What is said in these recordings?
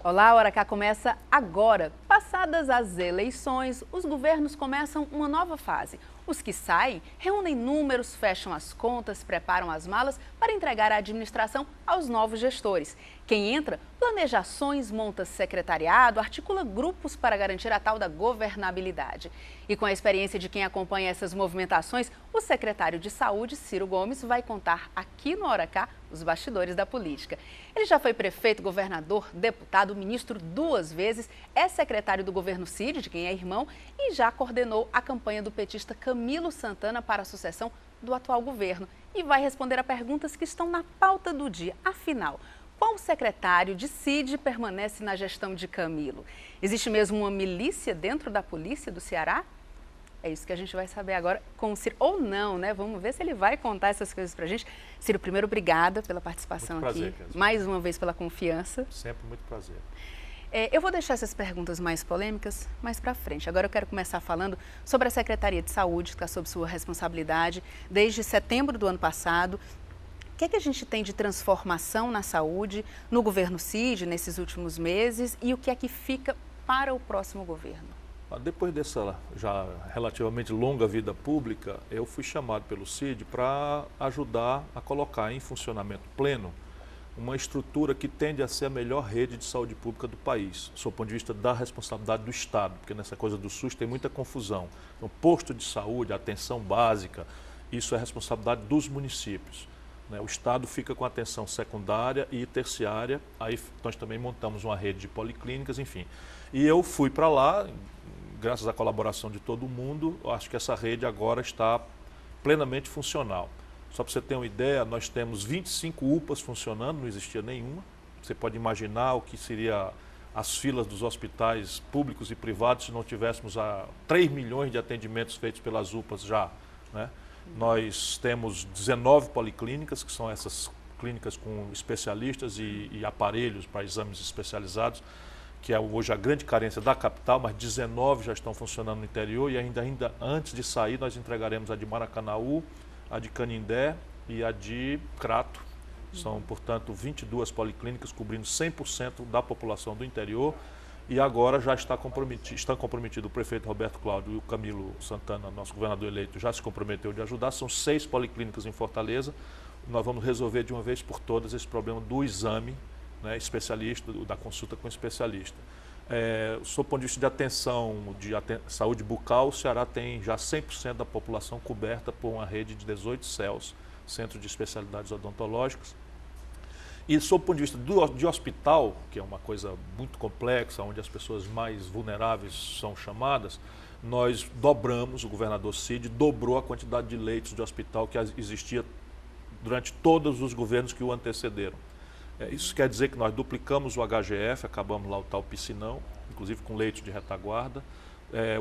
Olá, a Hora H começa agora. Passadas as eleições, os governos começam uma nova fase. Os que saem reúnem números, fecham as contas, preparam as malas para entregar a administração aos novos gestores. Quem entra planeja ações, monta secretariado, articula grupos para garantir a tal da governabilidade. E com a experiência de quem acompanha essas movimentações, o secretário de Saúde, Ciro Gomes, vai contar aqui no Hora H os bastidores da política. Ele já foi prefeito, governador, deputado, ministro 2 vezes, é secretário do governo Cid, de quem é irmão, e já coordenou a campanha do petista Camilo Santana para a sucessão do atual governo. E vai responder a perguntas que estão na pauta do dia. Afinal, qual secretário de Cid permanece na gestão de Camilo? Existe mesmo uma milícia dentro da polícia do Ceará? É isso que a gente vai saber agora com o Ciro, ou não, né? Vamos ver se ele vai contar essas coisas pra gente. Ciro, primeiro, obrigada pela participação muito prazer, aqui. Kézia. Mais uma vez pela confiança. Sempre muito prazer. Eu vou deixar essas perguntas mais polêmicas mais para frente. Agora eu quero começar falando sobre a Secretaria de Saúde, que está sob sua responsabilidade desde setembro do ano passado. O que é que a gente tem de transformação na saúde, no governo Cid, nesses últimos meses, e o que é que fica para o próximo governo? Depois dessa já relativamente longa vida pública, eu fui chamado pelo Cid para ajudar a colocar em funcionamento pleno uma estrutura que tende a ser a melhor rede de saúde pública do país, sob o ponto de vista da responsabilidade do Estado, porque nessa coisa do SUS tem muita confusão. Então, posto de saúde, atenção básica, isso é responsabilidade dos municípios. O Estado fica com atenção secundária e terciária, aí nós também montamos uma rede de policlínicas, enfim. E eu fui para lá, graças à colaboração de todo mundo, eu acho que essa rede agora está plenamente funcional. Só para você ter uma ideia, nós temos 25 UPAs funcionando, não existia nenhuma. Você pode imaginar o que seria as filas dos hospitais públicos e privados se não tivéssemos 3 milhões de atendimentos feitos pelas UPAs já, né? Nós temos 19 policlínicas, que são essas clínicas com especialistas e aparelhos para exames especializados, que é hoje a grande carência da capital, mas 19 já estão funcionando no interior e ainda antes de sair nós entregaremos a de Maracanaú, a de Canindé e a de Crato. São, portanto, 22 policlínicas cobrindo 100% da população do interior e agora já estão comprometidos o prefeito Roberto Cláudio e o Camilo Santana, nosso governador eleito, já se comprometeu de ajudar. São 6 policlínicas em Fortaleza. Nós vamos resolver de uma vez por todas esse problema do exame, né, especialista, da consulta com especialista. Sob o ponto de vista de atenção, saúde bucal, o Ceará tem já 100% da população coberta por uma rede de 18 CELS, Centro de Especialidades Odontológicas. E sob o ponto de vista de hospital, que é uma coisa muito complexa, onde as pessoas mais vulneráveis são chamadas, nós dobramos, o governador Cid dobrou a quantidade de leitos de hospital que existia durante todos os governos que o antecederam. Isso quer dizer que nós duplicamos o HGF, acabamos lá o tal piscinão, inclusive com leite de retaguarda.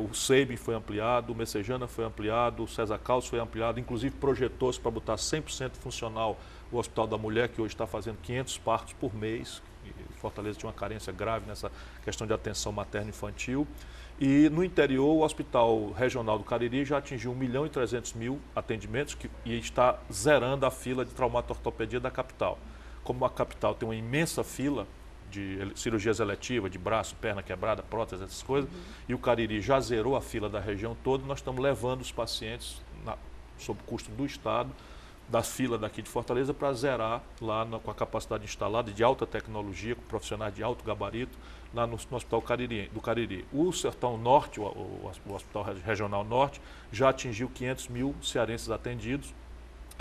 O SEIB foi ampliado, o Messejana foi ampliado, o César Carlos foi ampliado, inclusive projetou-se para botar 100% funcional o Hospital da Mulher, que hoje está fazendo 500 partos por mês. Fortaleza tinha uma carência grave nessa questão de atenção materno-infantil. E no interior, o Hospital Regional do Cariri já atingiu 1.300.000 atendimentos e está zerando a fila de traumato-ortopedia da capital. Como a capital tem uma imensa fila de cirurgias eletivas, de braço, perna quebrada, prótese, essas coisas, e o Cariri já zerou a fila da região toda, nós estamos levando os pacientes, sob custo do Estado, da fila daqui de Fortaleza para zerar lá com a capacidade instalada de alta tecnologia, com profissionais de alto gabarito, lá no Hospital do Cariri. O Sertão Norte, o Hospital Regional Norte, já atingiu 500.000 cearenses atendidos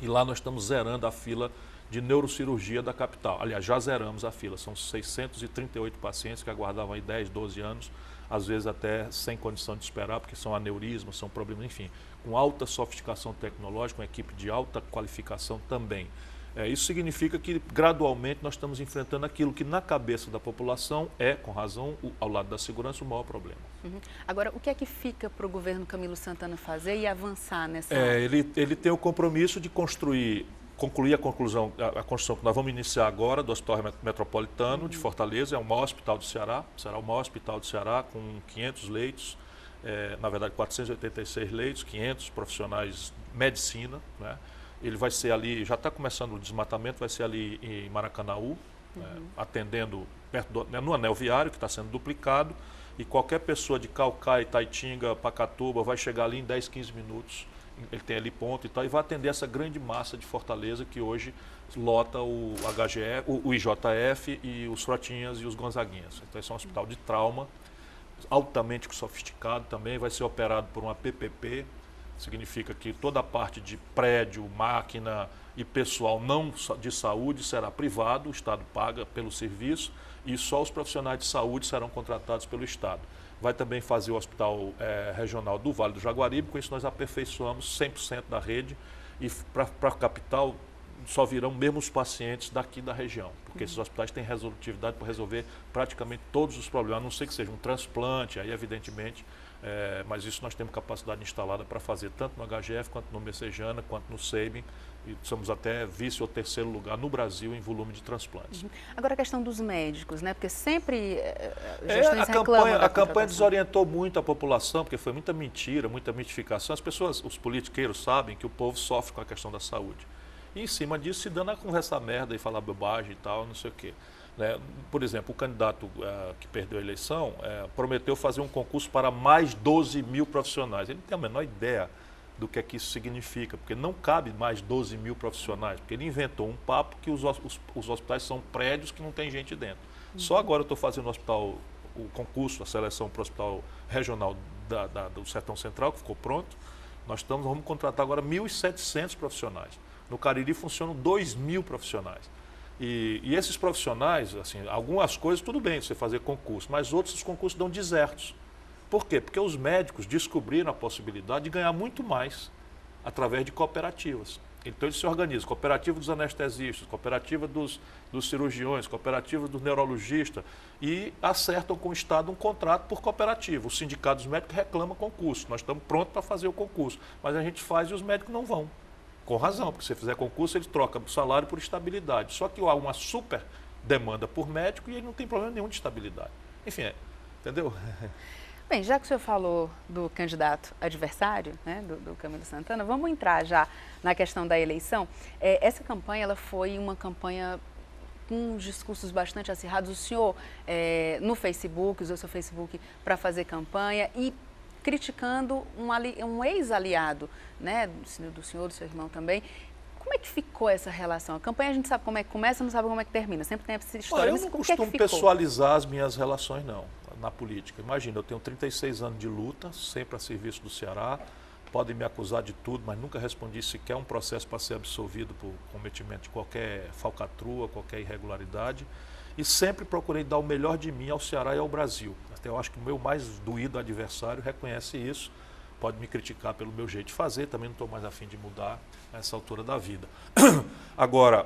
e lá nós estamos zerando a fila de neurocirurgia da capital. Aliás, já zeramos a fila, são 638 pacientes que aguardavam aí 10, 12 anos, às vezes até sem condição de esperar, porque são aneurismas, são problemas, enfim, com alta sofisticação tecnológica, uma equipe de alta qualificação também. Isso significa que gradualmente nós estamos enfrentando aquilo que na cabeça da população com razão, ao lado da segurança, o maior problema. Agora, o que é que fica para o governo Camilo Santana fazer e avançar nessa... Ele tem o compromisso de concluir a construção que nós vamos iniciar agora do Hospital Metropolitano de Fortaleza. É o maior hospital do Ceará, será o maior hospital do Ceará com 500 leitos, na verdade 486 leitos, 500 profissionais de medicina, né? Ele vai ser ali, já está começando o desmatamento, vai ser ali em Maracanaú, atendendo no anel viário, que está sendo duplicado, e qualquer pessoa de Caucaia, Itaitinga, Pacatuba vai chegar ali em 10, 15 minutos. Ele tem ali ponto e tal, e vai atender essa grande massa de Fortaleza que hoje lota o HGF, o IJF e os Frotinhas e os Gonzaguinhas. Então esse é um hospital de trauma, altamente sofisticado também, vai ser operado por uma PPP, significa que toda a parte de prédio, máquina e pessoal não de saúde será privado, o Estado paga pelo serviço e só os profissionais de saúde serão contratados pelo Estado. Vai também fazer o Hospital Regional do Vale do Jaguaribe, com isso nós aperfeiçoamos 100% da rede e para a capital só virão mesmo os pacientes daqui da região, porque esses hospitais têm resolutividade para resolver praticamente todos os problemas, a não ser que seja um transplante, aí evidentemente, mas isso nós temos capacidade instalada para fazer tanto no HGF, quanto no Messejana, quanto no Sabin, e somos até vice ou terceiro lugar no Brasil em volume de transplantes. Agora a questão dos médicos, né? Porque sempre gestões reclamam a campanha desorientou muito a população, porque foi muita mentira, muita mitificação. As pessoas, os politiqueiros sabem que o povo sofre com a questão da saúde. E em cima disso se dando a conversar merda e falar bobagem e tal, não sei o quê. Né? Por exemplo, o candidato que perdeu a eleição prometeu fazer um concurso para mais 12 mil profissionais. Ele não tem a menor ideia do que é que isso significa, porque não cabe mais 12 mil profissionais, porque ele inventou um papo que os hospitais são prédios que não tem gente dentro. Só agora eu estou fazendo o concurso, a seleção para o Hospital Regional do Sertão Central, que ficou pronto. Vamos contratar agora 1.700 profissionais. No Cariri funcionam 2.000 profissionais. E esses profissionais, assim, algumas coisas tudo bem você fazer concurso, mas outros os concursos dão desertos. Por quê? Porque os médicos descobriram a possibilidade de ganhar muito mais através de cooperativas. Então eles se organizam, cooperativa dos anestesistas, cooperativa dos cirurgiões, cooperativa dos neurologistas, e acertam com o Estado um contrato por cooperativa. Os sindicatos médicos reclamam concurso, nós estamos prontos para fazer o concurso, mas a gente faz e os médicos não vão. Com razão, porque se você fizer concurso, eles trocam o salário por estabilidade. Só que há uma super demanda por médico e ele não tem problema nenhum de estabilidade. Enfim, entendeu? Bem, já que o senhor falou do candidato adversário, né, do Camilo Santana, vamos entrar já na questão da eleição. Essa campanha ela foi uma campanha com discursos bastante acirrados. O senhor, no Facebook, usou seu Facebook para fazer campanha e criticando um ex-aliado, né, do senhor, do seu irmão também. Como é que ficou essa relação? A campanha a gente sabe como é que começa, não sabe como é que termina. Sempre tem essa história. Eu não costumo pessoalizar as minhas relações, não, na política. Imagina, eu tenho 36 anos de luta, sempre a serviço do Ceará. Podem me acusar de tudo, mas nunca respondi sequer um processo para ser absolvido por cometimento de qualquer falcatrua, qualquer irregularidade. E sempre procurei dar o melhor de mim ao Ceará e ao Brasil. Até eu acho que o meu mais doído adversário reconhece isso. Pode me criticar pelo meu jeito de fazer, também não estou mais afim de mudar nessa altura da vida. Agora,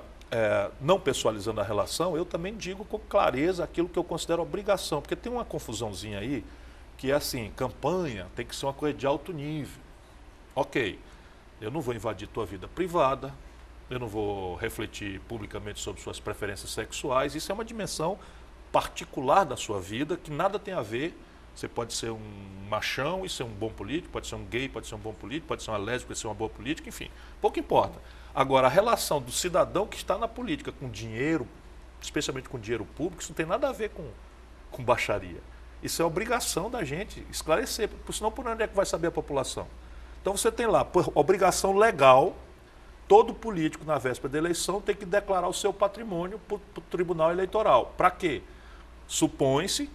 não pessoalizando a relação, eu também digo com clareza aquilo que eu considero obrigação, porque tem uma confusãozinha aí, que é assim, campanha tem que ser uma coisa de alto nível. Ok, eu não vou invadir tua vida privada, eu não vou refletir publicamente sobre suas preferências sexuais, isso é uma dimensão particular da sua vida que nada tem a ver. Você pode ser um machão e ser um bom político, pode ser um gay, pode ser um bom político, pode ser uma lésbica e ser uma boa política, enfim, pouco importa. Agora, a relação do cidadão que está na política com dinheiro, especialmente com dinheiro público, isso não tem nada a ver com baixaria. Isso é obrigação da gente esclarecer, porque senão por onde é que vai saber a população? Então você tem lá, por obrigação legal, todo político na véspera da eleição tem que declarar o seu patrimônio para o Tribunal Eleitoral. Para quê? Supõe-se,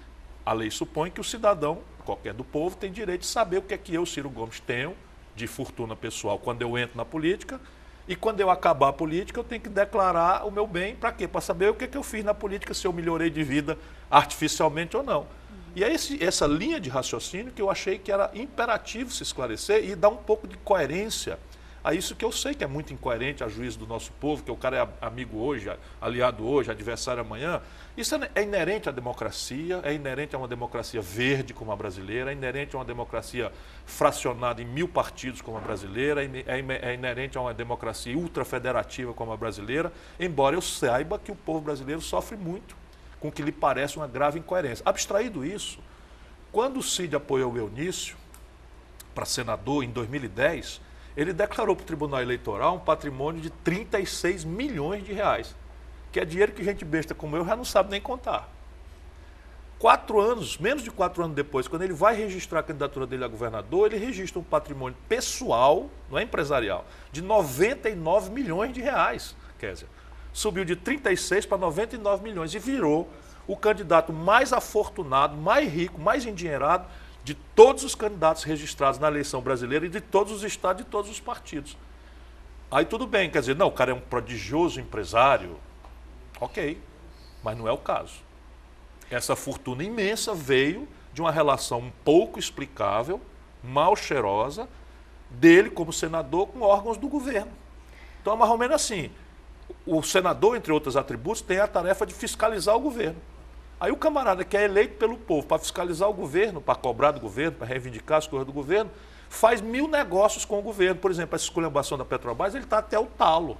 a lei supõe que o cidadão, qualquer do povo, tem direito de saber o que é que eu, Ciro Gomes, tenho de fortuna pessoal quando eu entro na política, e quando eu acabar a política eu tenho que declarar o meu bem. Para quê? Para saber o que é que eu fiz na política, se eu melhorei de vida artificialmente ou não. E é essa linha de raciocínio que eu achei que era imperativo se esclarecer e dar um pouco de coerência a isso que eu sei que é muito incoerente a juízo do nosso povo, que o cara é amigo hoje, aliado hoje, adversário amanhã. Isso é inerente à democracia, é inerente a uma democracia verde como a brasileira, é inerente a uma democracia fracionada em 1000 partidos como a brasileira, é inerente a uma democracia ultrafederativa como a brasileira, embora eu saiba que o povo brasileiro sofre muito com o que lhe parece uma grave incoerência. Abstraído isso, quando o Cid apoiou o Eunício para senador em 2010, ele declarou para o Tribunal Eleitoral um patrimônio de 36 milhões de reais, que é dinheiro que gente besta como eu já não sabe nem contar. 4 anos, menos de 4 anos depois, quando ele vai registrar a candidatura dele a governador, ele registra um patrimônio pessoal, não é empresarial, de 99 milhões de reais, Kézia. Subiu de 36 para 99 milhões e virou o candidato mais afortunado, mais rico, mais endinheirado de todos os candidatos registrados na eleição brasileira e de todos os estados e de todos os partidos. Aí tudo bem, quer dizer, não, o cara é um prodigioso empresário, ok, mas não é o caso. Essa fortuna imensa veio de uma relação um pouco explicável, mal cheirosa, dele como senador com órgãos do governo. Então é mais ou menos assim, o senador, entre outros atributos, tem a tarefa de fiscalizar o governo. Aí o camarada que é eleito pelo povo para fiscalizar o governo, para cobrar do governo, para reivindicar as coisas do governo, faz 1000 negócios com o governo. Por exemplo, essa esculhambação da Petrobras, ele está até o talo.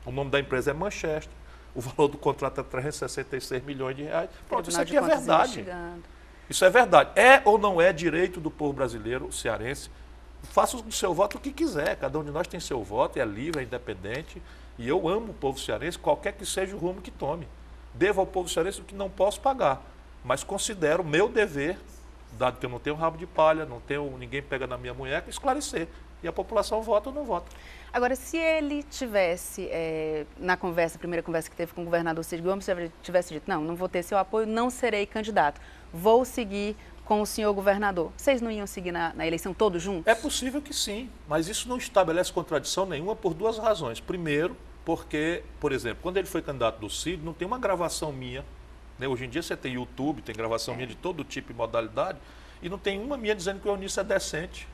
O nome da empresa é Manchester. O valor do contrato é 366 milhões de reais. Pronto, isso aqui é verdade. Isso é verdade. É ou não é direito do povo brasileiro, cearense? Faça do seu voto o que quiser. Cada um de nós tem seu voto, é livre, é independente. E eu amo o povo cearense, qualquer que seja o rumo que tome. Devo ao povo cearense o que não posso pagar. Mas considero meu dever, dado que eu não tenho rabo de palha, não tenho, ninguém pega na minha munheca, esclarecer. E a população vota ou não vota. Agora, se ele tivesse, na conversa, a primeira conversa que teve com o governador Cid Gomes, tivesse dito, não vou ter seu apoio, não serei candidato, vou seguir com o senhor governador, vocês não iam seguir na eleição todos juntos? É possível que sim, mas isso não estabelece contradição nenhuma por 2 razões. Primeiro, porque, por exemplo, quando ele foi candidato do Cid, não tem uma gravação minha, né? Hoje em dia você tem YouTube, tem gravação minha de todo tipo e modalidade, e não tem uma minha dizendo que o Eunício é decente.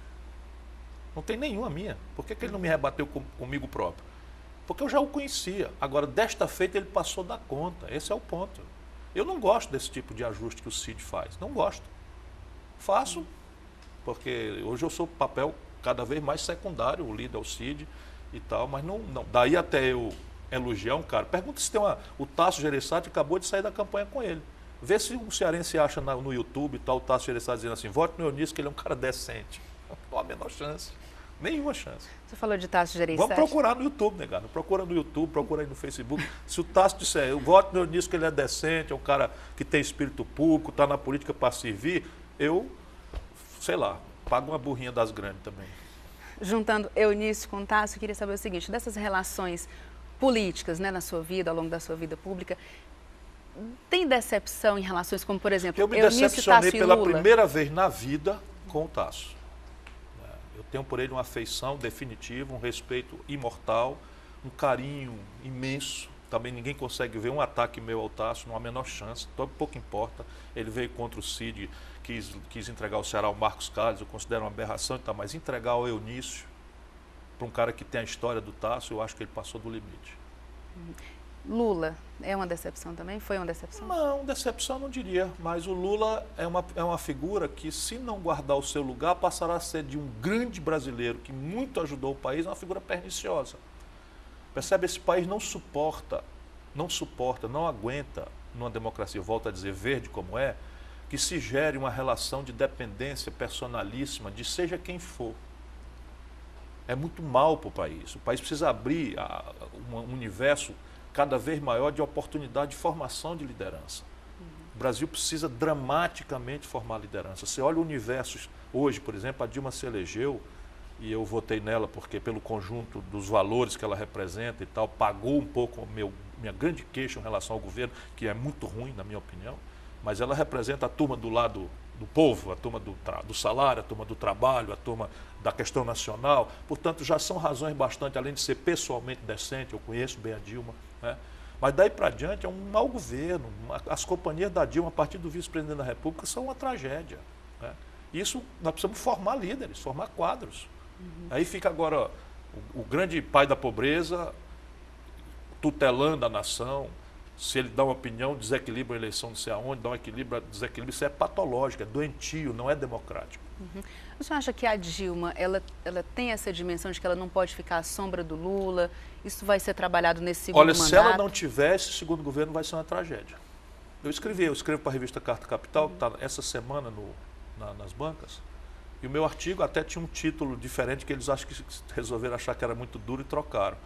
Não tem nenhuma minha. Por que ele não me rebateu comigo próprio? Porque eu já o conhecia. Agora, desta feita, ele passou da conta. Esse é o ponto. Eu não gosto desse tipo de ajuste que o Cid faz. Não gosto. Faço, porque hoje eu sou papel cada vez mais secundário, o líder é o Cid e tal, mas não. Daí até eu elogiar um cara. Pergunta se tem o Tasso Gereissati acabou de sair da campanha com ele. Vê se um cearense acha no YouTube e tal, o Tasso Gereissati dizendo assim, vote no Eunício que ele é um cara decente. Não há a menor chance. Nenhuma chance. Você falou de Tasso Gereissati. Vamos procurar no YouTube, negado. Procura no YouTube, procura aí no Facebook. Se o Tasso disser, eu voto no Eunício que ele é decente, é um cara que tem espírito público, está na política para servir, eu, sei lá, pago uma burrinha das grandes também. Juntando Eunício com Tasso, eu queria saber o seguinte, dessas relações políticas, né, na sua vida, ao longo da sua vida pública, tem decepção em relações como, por exemplo, eu me Eunício, decepcionei Tasso e pela Lula? primeira vez na vida com o Tasso. Eu tenho por ele uma afeição definitiva, um respeito imortal, um carinho imenso. Também ninguém consegue ver um ataque meu ao Tasso, não há a menor chance, pouco importa. Ele veio contra o Cid, quis entregar o Ceará ao Marcos Carlos, eu considero uma aberração e tal, mas entregar ao Eunício, para um cara que tem a história do Tasso, eu acho que ele passou do limite. Lula é uma decepção também? Foi uma decepção? Não, decepção não diria, mas o Lula é uma figura que, se não guardar o seu lugar, passará a ser de um grande brasileiro que muito ajudou o país, uma figura perniciosa. Percebe? Esse país não suporta, não aguenta, numa democracia, volto a dizer, verde como é, que se gere uma relação de dependência personalíssima de seja quem for. É muito mal para o país. O país precisa abrir um universo cada vez maior de oportunidade de formação de liderança. O Brasil precisa dramaticamente formar liderança. Você olha o universo hoje, por exemplo, a Dilma se elegeu, e eu votei nela porque pelo conjunto dos valores que ela representa e tal, pagou um pouco minha grande queixa em relação ao governo, que é muito ruim, na minha opinião, mas ela representa a turma do lado do povo, a turma do salário, a turma do trabalho, a turma da questão nacional. Portanto, já são razões bastante, além de ser pessoalmente decente, eu conheço bem a Dilma, né? Mas daí para diante é um mau governo. As companhias da Dilma, a partir do vice-presidente da República, são uma tragédia, né? Isso nós precisamos formar líderes, formar quadros. Aí fica agora o grande pai da pobreza tutelando a nação. Se ele dá uma opinião, desequilibra a eleição, não sei aonde, dá um desequilíbrio, isso é patológico, é doentio, não é democrático. O senhor acha que a Dilma, ela tem essa dimensão de que ela não pode ficar à sombra do Lula? Isso vai ser trabalhado nesse segundo mandato? Olha, se ela não tiver, esse segundo governo vai ser uma tragédia. Eu escrevo para a revista Carta Capital, que está essa semana nas bancas, e o meu artigo até tinha um título diferente, que eles acham que resolveram achar que era muito duro e trocaram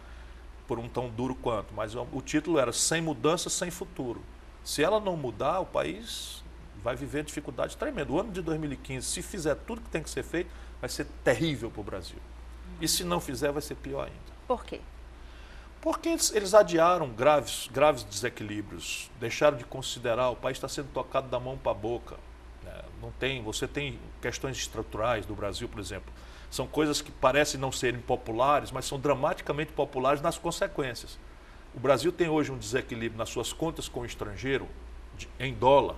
por um tão duro quanto, mas o título era Sem Mudança, Sem Futuro. Se ela não mudar, o país vai viver dificuldade tremenda. O ano de 2015, se fizer tudo que tem que ser feito, vai ser terrível para o Brasil. E se não fizer, vai ser pior ainda. Por quê? Porque eles adiaram graves desequilíbrios, deixaram de considerar, o país está sendo tocado da mão para a boca. Você tem questões estruturais do Brasil, por exemplo. São coisas que parecem não serem populares, mas são dramaticamente populares nas consequências. O Brasil tem hoje um desequilíbrio nas suas contas com o estrangeiro, em dólar,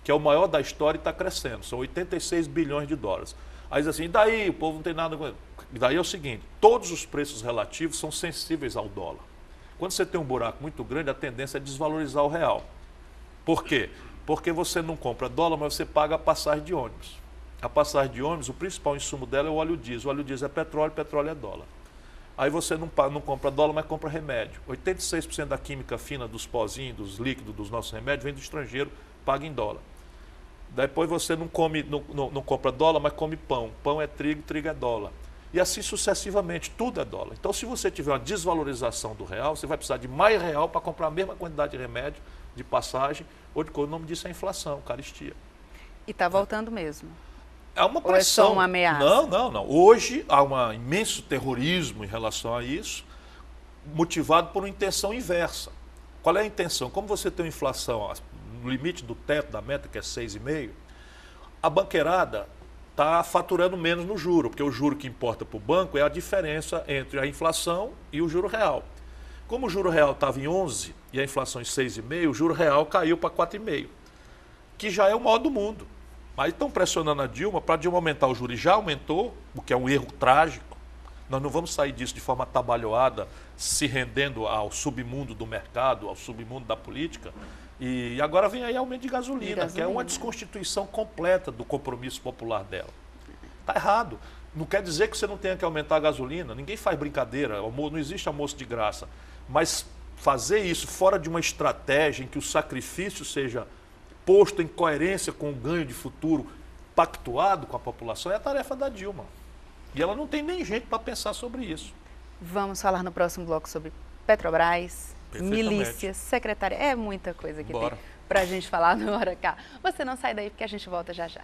que é o maior da história e está crescendo. São 86 bilhões de dólares. Aí diz assim, e daí? O povo não tem nada com isso. E daí é o seguinte, todos os preços relativos são sensíveis ao dólar. Quando você tem um buraco muito grande, a tendência é desvalorizar o real. Por quê? Porque você não compra dólar, mas você paga a passagem de ônibus. A passagem de ônibus, o principal insumo dela é o óleo diesel. O óleo diesel é petróleo é dólar. Aí você não compra dólar, mas compra remédio. 86% da química fina dos pozinhos, dos líquidos, dos nossos remédios, vem do estrangeiro, paga em dólar. Depois você não compra dólar, mas come pão. Pão é trigo, trigo é dólar. E assim sucessivamente, tudo é dólar. Então, se você tiver uma desvalorização do real, você vai precisar de mais real para comprar a mesma quantidade de remédio, de passagem, ou de coisa. O nome disso é inflação, caristia. E está voltando mesmo? É uma pressão. Ou é só uma ameaça? Não. Hoje há um imenso terrorismo em relação a isso, motivado por uma intenção inversa. Qual é a intenção? Como você tem uma inflação no limite do teto da meta, que é 6,5%, a banqueirada está faturando menos no juro, porque o juro que importa para o banco é a diferença entre a inflação e o juro real. Como o juro real estava em 11% e a inflação em 6,5%, o juro real caiu para 4,5%, que já é o maior do mundo. Mas estão pressionando a Dilma para a Dilma aumentar o juro, e já aumentou, o que é um erro trágico. Nós não vamos sair disso de forma atabalhoada, se rendendo ao submundo do mercado, ao submundo da política. E agora vem aí aumento de gasolina, que é uma desconstituição completa do compromisso popular dela. Está errado. Não quer dizer que você não tenha que aumentar a gasolina. Ninguém faz brincadeira, não existe almoço de graça. Mas fazer isso fora de uma estratégia em que o sacrifício seja posto em coerência com o ganho de futuro pactuado com a população é a tarefa da Dilma. E ela não tem nem gente para pensar sobre isso. Vamos falar no próximo bloco sobre Petrobras, milícia, secretária. É muita coisa que tem para a gente falar no Hora K. Você não sai daí porque a gente volta já já.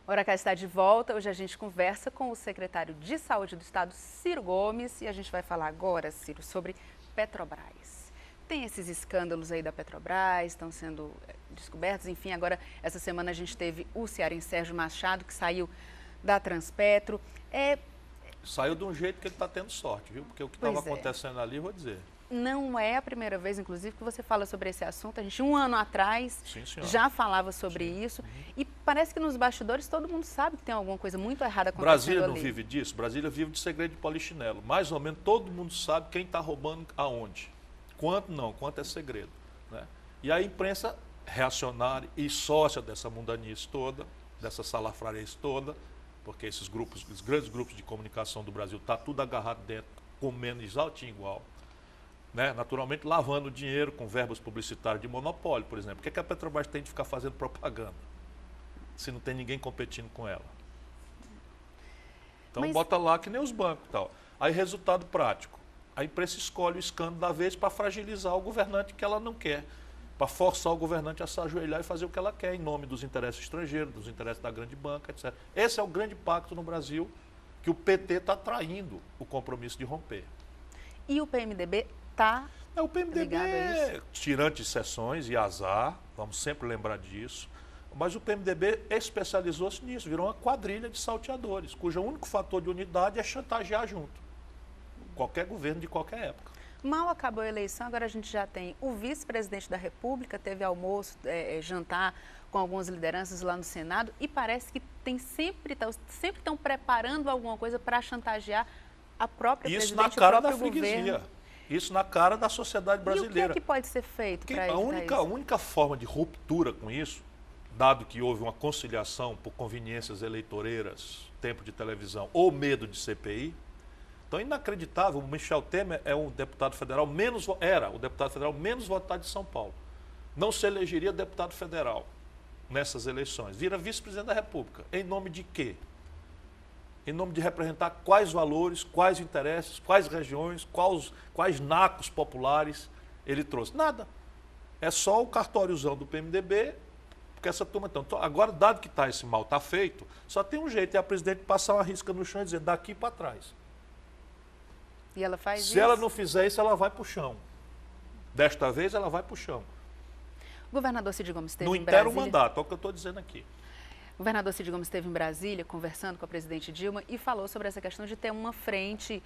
Hora K está de volta. Hoje a gente conversa com o secretário de Saúde do Estado, Ciro Gomes, e a gente vai falar agora, Ciro, sobre Petrobras. Tem esses escândalos aí da Petrobras, estão sendo descobertos. Enfim, agora, essa semana a gente teve o cearense Sérgio Machado, que saiu da Transpetro. Saiu de um jeito que ele está tendo sorte, viu? Porque o que estava acontecendo ali, vou dizer. Não é a primeira vez, inclusive, que você fala sobre esse assunto. A gente, um ano atrás, já falava sobre isso. E parece que nos bastidores todo mundo sabe que tem alguma coisa muito errada acontecendo Brasília não ali. vive disso? Brasília vive de segredo de polichinelo. Mais ou menos todo mundo sabe quem está roubando aonde. Quanto não, quanto é segredo. Né? E a imprensa reacionária e sócia dessa mundanice toda, dessa salafrarice toda, porque esses grupos, os grandes grupos de comunicação do Brasil, está tudo agarrado dentro, comendo exaltinho igual. Né? Naturalmente lavando dinheiro com verbas publicitárias de monopólio, por exemplo. Por que a Petrobras tem de ficar fazendo propaganda se não tem ninguém competindo com ela? Então bota lá que nem os bancos e tal. Aí resultado prático, a imprensa escolhe o escândalo da vez para fragilizar o governante que ela não quer, para forçar o governante a se ajoelhar e fazer o que ela quer em nome dos interesses estrangeiros, dos interesses da grande banca, etc. Esse é o grande pacto no Brasil que o PT está traindo o compromisso de romper. E o PMDB está o PMDB é tirante de sessões e azar, vamos sempre lembrar disso, mas o PMDB especializou-se nisso, virou uma quadrilha de salteadores, cujo único fator de unidade é chantagear junto. Qualquer governo de qualquer época. Mal acabou a eleição, agora a gente já tem o vice-presidente da República, teve almoço, jantar com algumas lideranças lá no Senado e parece que sempre estão preparando alguma coisa para chantagear a própria presidente, na cara o próprio da freguesia. governo. Isso na cara da sociedade brasileira. E o que é que pode ser feito para evitar isso? A única forma de ruptura com isso, dado que houve uma conciliação por conveniências eleitoreiras, tempo de televisão ou medo de CPI, então é inacreditável. O Michel Temer é o deputado federal menos votado de São Paulo. Não se elegeria deputado federal. nessas eleições, vira vice-presidente da República. Em nome de quê? Em nome de representar quais valores, quais interesses, quais regiões, quais nacos populares ele trouxe. Nada. É só o cartóriozão do PMDB, porque essa turma... Então, agora, dado que esse mal está feito, só tem um jeito, é a presidente passar uma risca no chão e dizer daqui para trás. E ela faz isso? Se ela não fizer isso, ela vai para o chão. Desta vez, ela vai para o chão. O governador Cid Gomes esteve no em Brasília... No mandato, é o que eu estou dizendo aqui. O governador Cid Gomes esteve em Brasília conversando com a presidente Dilma e falou sobre essa questão de ter uma frente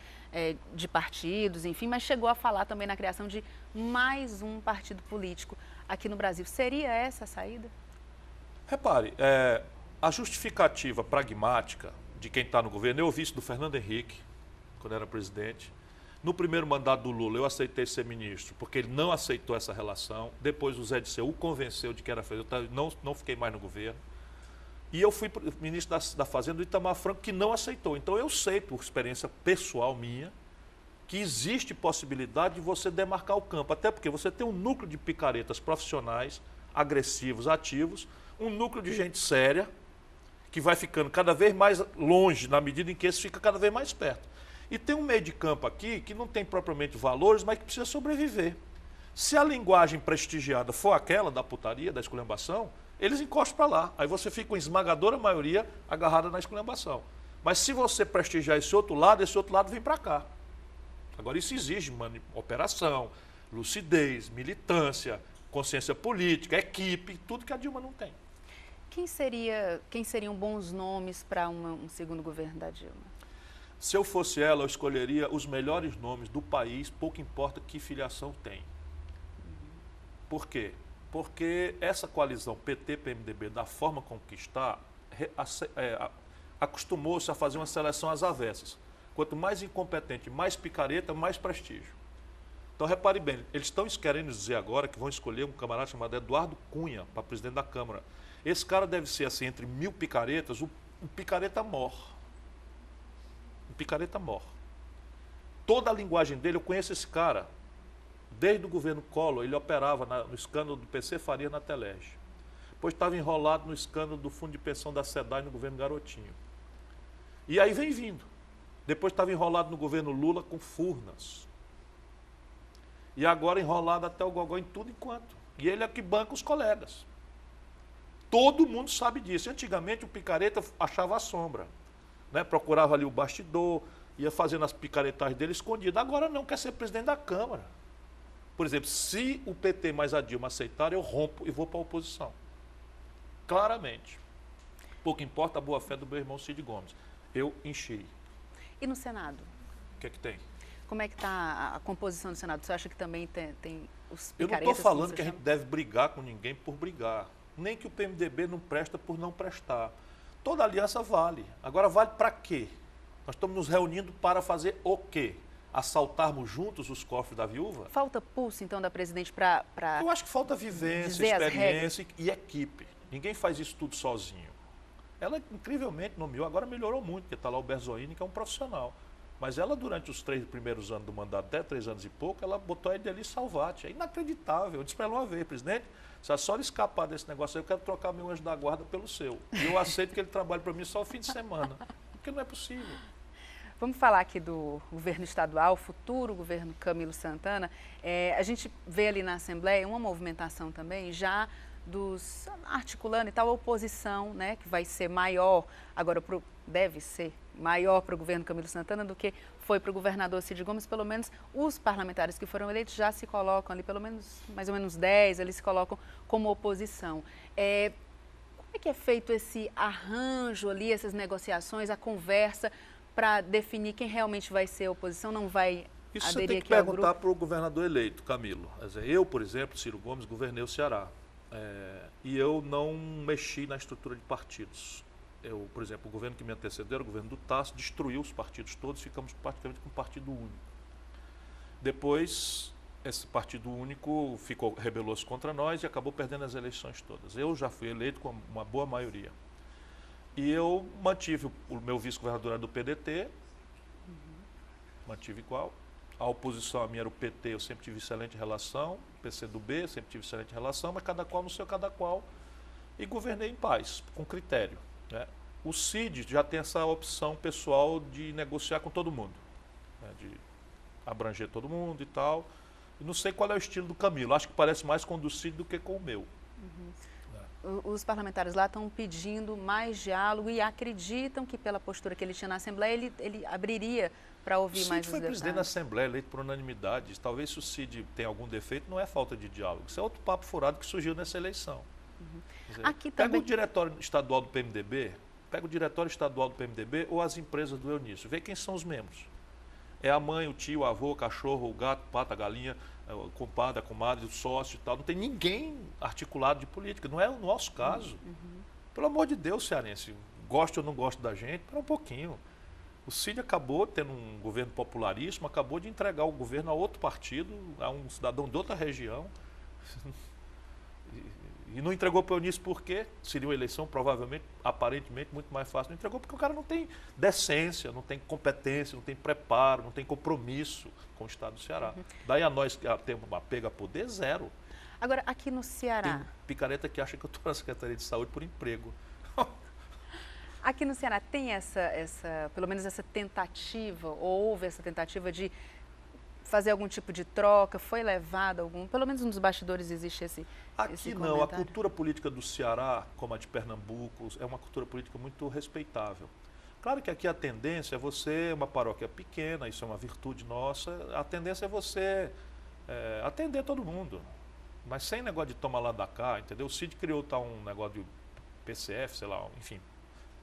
de partidos, enfim, mas chegou a falar também na criação de mais um partido político aqui no Brasil. Seria essa a saída? Repare, a justificativa pragmática de quem está no governo, eu ouvi isso do Fernando Henrique, quando era presidente. No primeiro mandato do Lula, eu aceitei ser ministro, porque ele não aceitou essa relação. Depois o Zé Disseu o convenceu de que era feito. Eu não fiquei mais no governo. E eu fui ministro da Fazenda do Itamar Franco, que não aceitou. Então eu sei, por experiência pessoal minha, que existe possibilidade de você demarcar o campo. Até porque você tem um núcleo de picaretas profissionais, agressivos, ativos, um núcleo de gente séria, que vai ficando cada vez mais longe, na medida em que esse fica cada vez mais perto. E tem um meio de campo aqui que não tem propriamente valores, mas que precisa sobreviver. Se a linguagem prestigiada for aquela da putaria, da esculhambação, eles encostam para lá. Aí você fica com esmagadora maioria agarrada na esculhambação. Mas se você prestigiar esse outro lado vem para cá. Agora isso exige operação, lucidez, militância, consciência política, equipe, tudo que a Dilma não tem. Quem seriam bons nomes para um segundo governo da Dilma? Se eu fosse ela, eu escolheria os melhores nomes do país, pouco importa que filiação tem. Por quê? Porque essa coalizão PT-PMDB, da forma como que está, acostumou-se a fazer uma seleção às avessas. Quanto mais incompetente, mais picareta, mais prestígio. Então, repare bem, eles estão querendo dizer agora que vão escolher um camarada chamado Eduardo Cunha para presidente da Câmara. Esse cara deve ser, assim, entre 1000 picaretas, um picareta mor. Um picareta mor. Toda a linguagem dele, eu conheço esse cara. Desde o governo Collor, ele operava no escândalo do PC Faria na Telege. Depois estava enrolado no escândalo do fundo de pensão da SEDAI no governo Garotinho. E aí vem vindo. Depois estava enrolado no governo Lula com Furnas. E agora enrolado até o gogó em tudo enquanto. E ele é que banca os colegas. Todo mundo sabe disso. Antigamente o picareta achava a sombra. Né? Procurava ali o bastidor, ia fazendo as picaretagens dele escondidas. Agora não, quer ser presidente da Câmara. Por exemplo, se o PT mais a Dilma aceitarem, eu rompo e vou para a oposição. Claramente. Pouco importa a boa-fé do meu irmão Cid Gomes. Eu enchi. E no Senado? O que é que tem? Como é que está a composição do Senado? Você acha que também tem os picaretas? Eu não estou falando que a gente deve brigar com ninguém por brigar. Nem que o PMDB não presta por não prestar. Toda aliança vale. Agora, vale para quê? Nós estamos nos reunindo para fazer o quê? Assaltarmos juntos os cofres da viúva? Falta pulso, então, da presidente para... Eu acho que falta vivência, experiência e equipe. Ninguém faz isso tudo sozinho. Ela, incrivelmente, nomeou, agora melhorou muito, porque está lá o Berzoini, que é um profissional. Mas ela, durante os 3 primeiros anos do mandato, até 3 anos e pouco, ela botou a Edeli Salvati. É inacreditável. Eu disse para ela uma vez, presidente, se a senhora escapar desse negócio aí, eu quero trocar meu anjo da guarda pelo seu. E eu aceito que ele trabalhe para mim só o fim de semana. Porque não é possível. Vamos falar aqui do governo estadual, futuro governo Camilo Santana. A gente vê ali na Assembleia uma movimentação também já dos articulando e tal, a oposição, né, que vai ser maior, agora deve ser maior para o governo Camilo Santana do que foi para o governador Cid Gomes. Pelo menos os parlamentares que foram eleitos já se colocam ali, pelo menos mais ou menos 10, eles se colocam como oposição. Como é que é feito esse arranjo ali, essas negociações, a conversa para definir quem realmente vai ser a oposição, não vai isso aderir você tem que perguntar para o governador eleito, Camilo. Quer dizer, eu, por exemplo, Ciro Gomes, governei o Ceará. E eu não mexi na estrutura de partidos. Por exemplo, o governo que me antecedeu, o governo do Tasso, destruiu os partidos todos, ficamos praticamente com um partido único. Depois, esse partido único rebelou-se contra nós e acabou perdendo as eleições todas. Eu já fui eleito com uma boa maioria. E eu mantive o meu vice-governador do PDT, mantive igual. A oposição a minha era o PT, eu sempre tive excelente relação. PCdoB, sempre tive excelente relação, mas cada qual no seu cada qual. e governei em paz, com critério, né? O Cid já tem essa opção pessoal de negociar com todo mundo, né? De abranger todo mundo e tal. E não sei qual é o estilo do Camilo, acho que parece mais com o do Cid do que com o meu. Os parlamentares lá estão pedindo mais diálogo e acreditam que pela postura que ele tinha na Assembleia, ele abriria para ouvir mais os deputados. O Cid foi presidente da Assembleia, eleito por unanimidade. Talvez se o Cid tem algum defeito, não é falta de diálogo. Isso é outro papo furado que surgiu nessa eleição. Dizer, Aqui pega também... o diretório estadual do PMDB, pega o diretório estadual do PMDB ou as empresas do Eunício, vê quem são os membros. É a mãe, o tio, o avô, o cachorro, o gato, o pato, a galinha, o compadre, a comadre, o sócio e tal. Não tem ninguém articulado de política. Não é o nosso caso. Pelo amor de Deus, cearense, goste ou não goste da gente, espera um pouquinho. O Cid acabou tendo um governo popularíssimo, acabou de entregar o governo a outro partido, a um cidadão de outra região. E não entregou para o Eunício porque seria uma eleição provavelmente, aparentemente, muito mais fácil. Não entregou porque o cara não tem decência, não tem competência, não tem preparo, não tem compromisso com o Estado do Ceará. Daí a nós que temos uma pega a poder zero. Agora, aqui no Ceará... Tem picareta que acha que eu estou na Secretaria de Saúde por emprego. Aqui no Ceará tem pelo menos essa tentativa, ou houve essa tentativa de fazer algum tipo de troca, foi levado algum, pelo menos nos bastidores existe esse Aqui não, a cultura política do Ceará, como a de Pernambuco, é uma cultura política muito respeitável. Claro que aqui a tendência é você, uma paróquia pequena, isso é uma virtude nossa, a tendência é você atender todo mundo, mas sem negócio de tomar lá da cá, entendeu? O Cid criou um negócio de PCF, sei lá, enfim,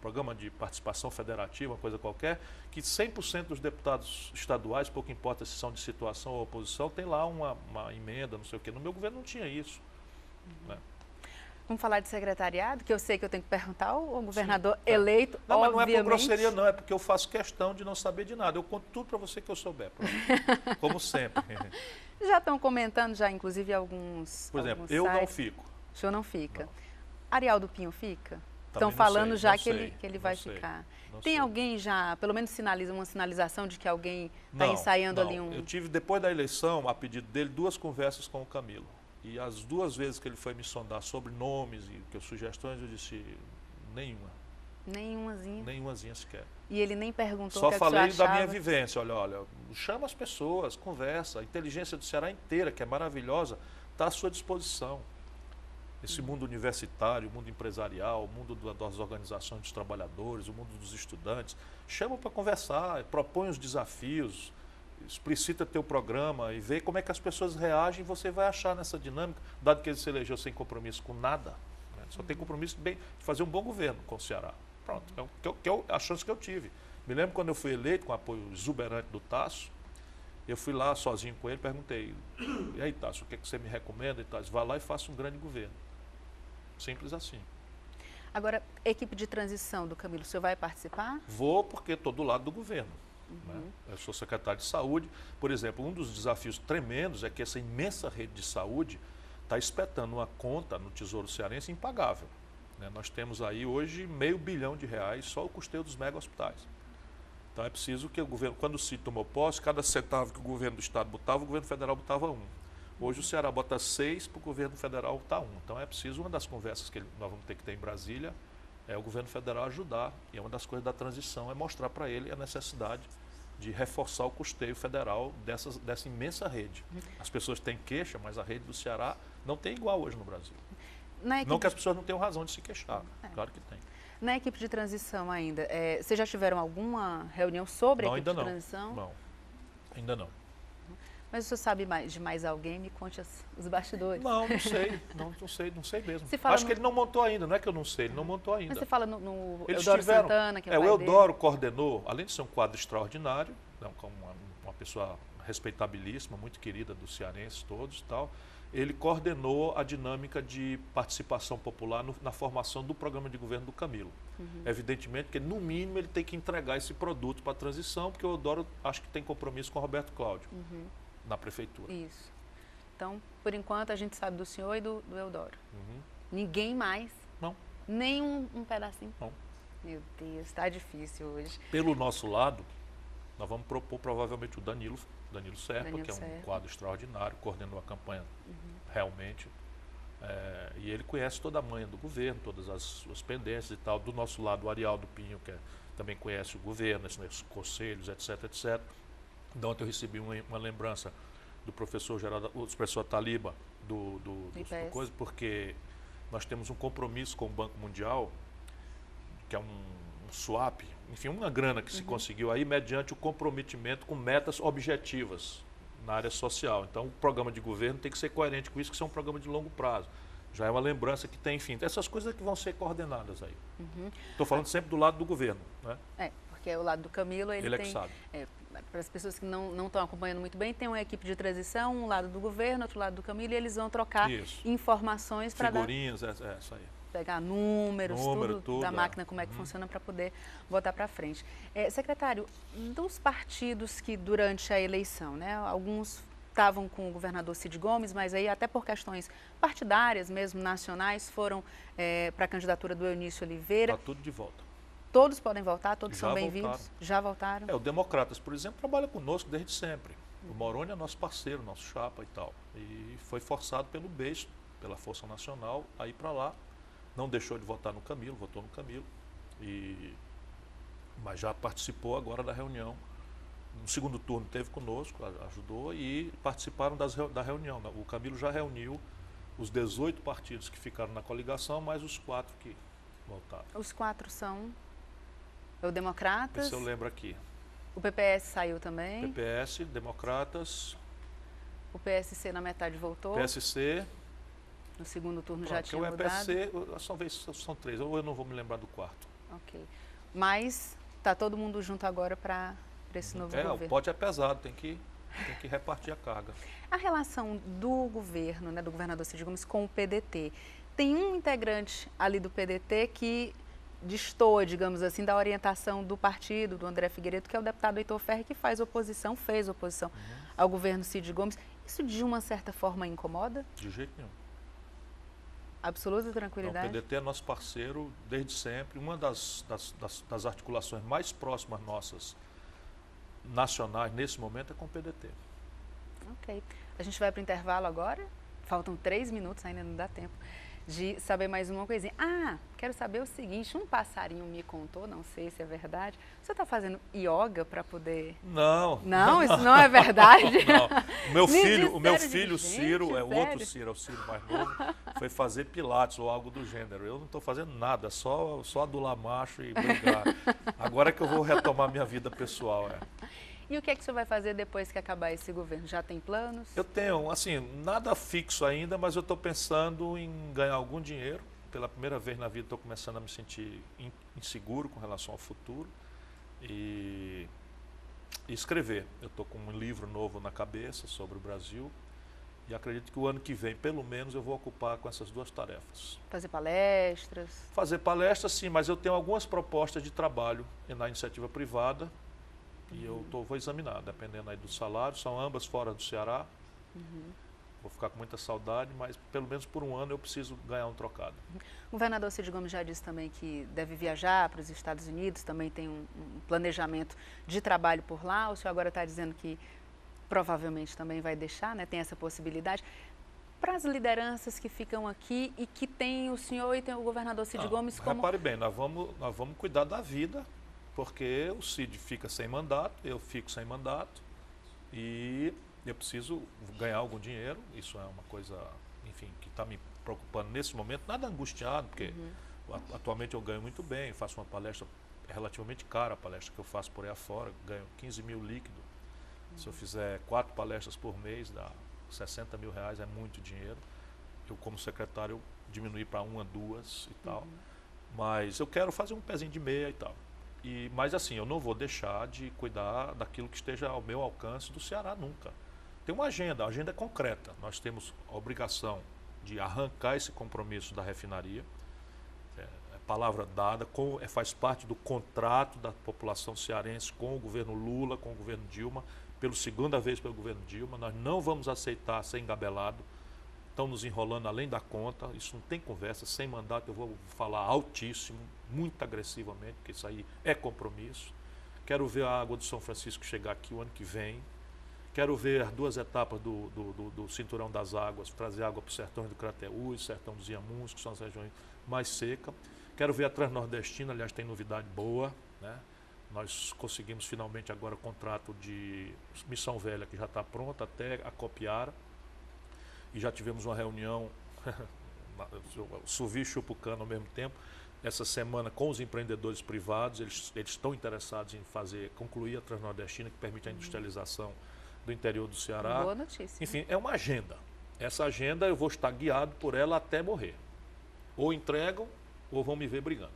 Programa de Participação Federativa, uma coisa qualquer, que 100% dos deputados estaduais, pouco importa se são de situação ou oposição, tem lá uma emenda, não sei o quê. No meu governo não tinha isso. Né? Vamos falar de secretariado, que eu sei que eu tenho que perguntar ao governador eleito, não, mas obviamente. Não é por grosseria, não, é porque eu faço questão de não saber de nada. Eu conto tudo para você que eu souber, como sempre. Já estão comentando, já inclusive alguns Por exemplo, alguns eu sites. não fico. O senhor não fica. Não. Arialdo Pinho fica? Estão Também falando não sei, já não que sei, ele vai não sei, ficar. não Tem sei. alguém já, pelo menos uma sinalização de que alguém está Não, ensaiando não. ali um... Eu tive, depois da eleição, a pedido dele, 2 conversas com o Camilo. E as 2 vezes que ele foi me sondar sobre nomes e sugestões, eu disse nenhuma. Nenhumazinha. Nenhumazinha sequer. E ele nem perguntou Só o que é que o senhor falei da achava. minha vivência. Olha, chama as pessoas, conversa. A inteligência do Ceará inteira, que é maravilhosa, está à sua disposição. Esse mundo universitário, o mundo empresarial, o mundo das organizações dos trabalhadores, o mundo dos estudantes, chama para conversar, propõe os desafios, explicita teu programa e vê como é que as pessoas reagem, você vai achar nessa dinâmica, dado que ele se elegeu sem compromisso com nada, né? Só tem compromisso de fazer um bom governo com o Ceará. Pronto, é a chance que eu tive. Me lembro quando eu fui eleito com apoio exuberante do Tasso, eu fui lá sozinho com ele, perguntei, e aí Tasso, o que, é que você me recomenda? E Tasso, vá lá e faça um grande governo. Simples assim. Agora, equipe de transição do Camilo, o senhor vai participar? Vou porque estou do lado do governo. Né? Eu sou secretário de saúde. Por exemplo, um dos desafios tremendos é que essa imensa rede de saúde está espetando uma conta no Tesouro Cearense impagável. Né? Nós temos aí hoje R$500 bilhão só o custeio dos mega hospitais. Então é preciso que o governo, quando o Cid tomou posse, cada centavo que o governo do estado botava, o governo federal botava 1. Hoje o Ceará bota 6 para o governo federal botar 1. Então é preciso, uma das conversas que nós vamos ter que ter em Brasília, é o governo federal ajudar. E uma das coisas da transição é mostrar para ele a necessidade de reforçar o custeio federal dessa imensa rede. As pessoas têm queixa, mas a rede do Ceará não tem igual hoje no Brasil. Não que as pessoas não tenham razão de se queixar, claro que tem. Na equipe de transição ainda, vocês já tiveram alguma reunião sobre a equipe de transição? Não, ainda não. Mas o senhor sabe de mais alguém? Me conte os bastidores. Não sei, não sei mesmo. Acho que ele não montou ainda, não é que eu não sei, ele não montou ainda. Mas você fala no Eles Eudoro tiveram, Santana, que é o pai Eudoro dele. coordenou, além de ser um quadro extraordinário, com uma pessoa respeitabilíssima, muito querida dos cearenses todos e tal, ele coordenou a dinâmica de participação popular na formação do programa de governo do Camilo. Evidentemente que, no mínimo, ele tem que entregar esse produto para a transição, porque o Eudoro acho que tem compromisso com o Roberto Cláudio. Na prefeitura. Isso. Então, por enquanto, a gente sabe do senhor e do Eudoro. Ninguém mais? Não. Nem um pedacinho? Não. Meu Deus, está difícil hoje. Pelo nosso lado, nós vamos propor provavelmente o Danilo Serpa, que é um quadro extraordinário, coordenou a campanha realmente. E ele conhece toda a manha do governo, todas as suas pendências e tal. Do nosso lado, o Arialdo Pinho, que também conhece o governo, os conselhos, etc, etc. De ontem eu recebi uma lembrança do professor Taliba, do coisa, porque nós temos um compromisso com o Banco Mundial, que é um swap, enfim, uma grana que se conseguiu aí mediante o comprometimento com metas objetivas na área social. Então, o programa de governo tem que ser coerente com isso, que isso é um programa de longo prazo. Já é uma lembrança que tem, enfim, essas coisas que vão ser coordenadas aí. Estou falando sempre do lado do governo, né? Porque o lado do Camilo, ele tem... É que sabe. Para as pessoas que não estão acompanhando muito bem, tem uma equipe de transição, um lado do governo, outro lado do Camilo, e eles vão trocar informações para dar... Figurinhas, isso aí. Pegar números, tudo da máquina, como é que funciona para poder botar para frente. Secretário, dos partidos que durante a eleição, né, alguns estavam com o governador Cid Gomes, mas aí até por questões partidárias mesmo, nacionais, foram para a candidatura do Eunício Oliveira. Está tudo de volta. Todos podem voltar, todos são bem-vindos? Já voltaram? O Democratas, por exemplo, trabalha conosco desde sempre. O Moroni é nosso parceiro, nosso chapa e tal. E foi forçado pelo beijo, pela Força Nacional, a ir para lá. Não deixou de votar no Camilo, votou no Camilo, mas já participou agora da reunião. No segundo turno esteve conosco, ajudou e participaram da reunião. O Camilo já reuniu os 18 partidos que ficaram na coligação, mais os 4 que voltaram. Os 4 são o Democratas? Esse eu lembro aqui. O PPS saiu também? PPS, Democratas. O PSC na metade voltou? PSC... No segundo turno já tinha mudado? O EPC, são 3, ou eu não vou me lembrar do quarto. Ok. Mas está todo mundo junto agora para esse novo governo? O pote é pesado, tem que repartir a carga. A relação do governo, né, do governador Cid Gomes com o PDT, tem um integrante ali do PDT que destoa, digamos assim, da orientação do partido, do André Figueiredo, que é o deputado Heitor Ferri, que fez oposição ao governo Cid Gomes. Isso de uma certa forma incomoda? De jeito nenhum. Absoluta tranquilidade? O PDT é nosso parceiro desde sempre. Uma das articulações mais próximas nossas, nacionais, nesse momento, é com o PDT. Ok. A gente vai para o intervalo agora. Faltam 3 minutos, ainda não dá tempo de saber mais uma coisinha. Quero saber o seguinte, um passarinho me contou, não sei se é verdade, você está fazendo yoga para poder... Não. Não, isso não é verdade? Não. O meu filho Ciro, outro Ciro, é o Ciro mais novo, foi fazer pilates ou algo do gênero. Eu não estou fazendo nada, só adular macho e brigar. Agora é que eu vou retomar minha vida pessoal. E o que é que o senhor vai fazer depois que acabar esse governo? Já tem planos? Eu tenho, assim, nada fixo ainda, mas eu estou pensando em ganhar algum dinheiro. Pela primeira vez na vida estou começando a me sentir inseguro com relação ao futuro. E escrever. Eu estou com um livro novo na cabeça sobre o Brasil. E acredito que o ano que vem, pelo menos, eu vou ocupar com essas 2 tarefas. Fazer palestras? Fazer palestras, sim, mas eu tenho algumas propostas de trabalho na iniciativa privada. E eu vou examinar, dependendo aí do salário. São ambas fora do Ceará. Vou ficar com muita saudade, mas pelo menos por um ano eu preciso ganhar um trocado. O governador Cid Gomes já disse também que deve viajar para os Estados Unidos, também tem um planejamento de trabalho por lá. O senhor agora está dizendo que provavelmente também vai deixar, né? Tem essa possibilidade. Para as lideranças que ficam aqui e que tem o senhor e tem o governador Cid Gomes como... Repare bem, nós vamos cuidar da vida, porque o Cid fica sem mandato, eu fico sem mandato e eu preciso ganhar algum dinheiro. Isso é uma coisa, enfim, que está me preocupando nesse momento. Nada angustiado, porque atualmente eu ganho muito bem, faço uma palestra relativamente cara, a palestra que eu faço por aí afora, ganho 15 mil líquido. Se eu fizer 4 palestras por mês, dá 60 mil reais, é muito dinheiro. Eu, como secretário, diminuí para 1, 2 e tal. Mas eu quero fazer um pezinho de meia e tal. Mas assim, eu não vou deixar de cuidar daquilo que esteja ao meu alcance do Ceará nunca. Tem uma agenda, a agenda é concreta. Nós temos a obrigação de arrancar esse compromisso da refinaria. É palavra dada, faz parte do contrato da população cearense com o governo Lula, com o governo Dilma, pela segunda vez pelo governo Dilma. Nós não vamos aceitar ser engabelado. Estão nos enrolando além da conta, isso não tem conversa, sem mandato eu vou falar altíssimo, muito agressivamente, porque isso aí é compromisso. Quero ver a água do São Francisco chegar aqui o ano que vem, Quero ver as 2 etapas do Cinturão das Águas, trazer água para o sertão do Crateús, sertão dos Inhamuns, que são as regiões mais secas. Quero ver a Transnordestina, aliás, tem novidade boa, né? Nós conseguimos finalmente agora o contrato de Missão Velha, que já está pronta, até a Copiara. E já tivemos uma reunião, Suvi e Chupucana ao mesmo tempo, essa semana com os empreendedores privados. Eles estão interessados em concluir a Transnordestina, que permite a industrialização do interior do Ceará. Boa notícia. Enfim, é uma agenda. Essa agenda eu vou estar guiado por ela até morrer. Ou entregam, ou vão me ver brigando.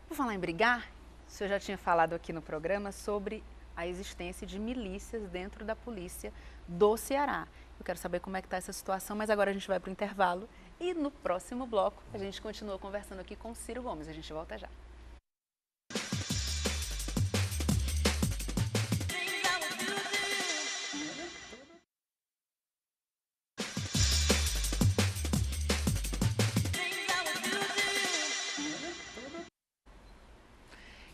Por falar em brigar, o senhor já tinha falado aqui no programa sobre a existência de milícias dentro da polícia do Ceará. Eu quero saber como é que está essa situação, mas agora a gente vai para o intervalo e no próximo bloco a gente continua conversando aqui com Ciro Gomes. A gente volta já.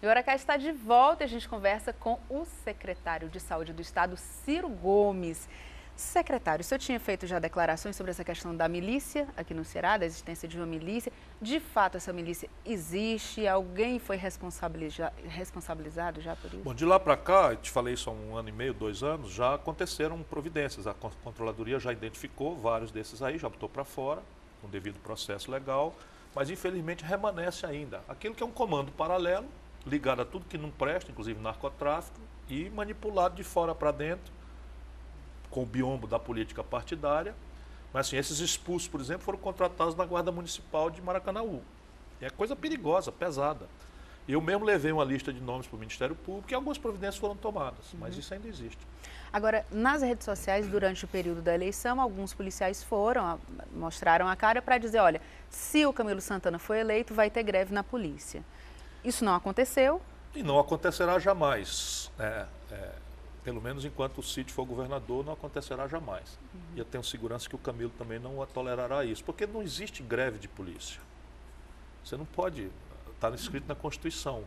E o Hora H está de volta e a gente conversa com o secretário de Saúde do Estado, Ciro Gomes. Secretário, o senhor tinha feito já declarações sobre essa questão da milícia aqui no Ceará, da existência de uma milícia. De fato, essa milícia existe? Alguém foi responsabilizado já por isso? Bom, de lá para cá, eu te falei isso há 1 ano e meio, 2 anos, já aconteceram providências. A Controladoria já identificou vários desses aí, já botou para fora, com devido processo legal, mas infelizmente remanesce ainda aquilo que é um comando paralelo, ligado a tudo que não presta, inclusive narcotráfico, e manipulado de fora para dentro, com o biombo da política partidária. Mas assim, esses expulsos, por exemplo, foram contratados na Guarda Municipal de Maracanaú. É coisa perigosa, pesada. Eu mesmo levei uma lista de nomes para o Ministério Público e algumas providências foram tomadas, mas isso ainda existe. Agora, nas redes sociais, durante o período da eleição, alguns policiais mostraram a cara para dizer, olha, se o Camilo Santana for eleito, vai ter greve na polícia. Isso não aconteceu? E não acontecerá jamais. Pelo menos enquanto o Cid for governador, não acontecerá jamais. E eu tenho segurança que o Camilo também não tolerará isso, porque não existe greve de polícia. Você não pode, está escrito na Constituição,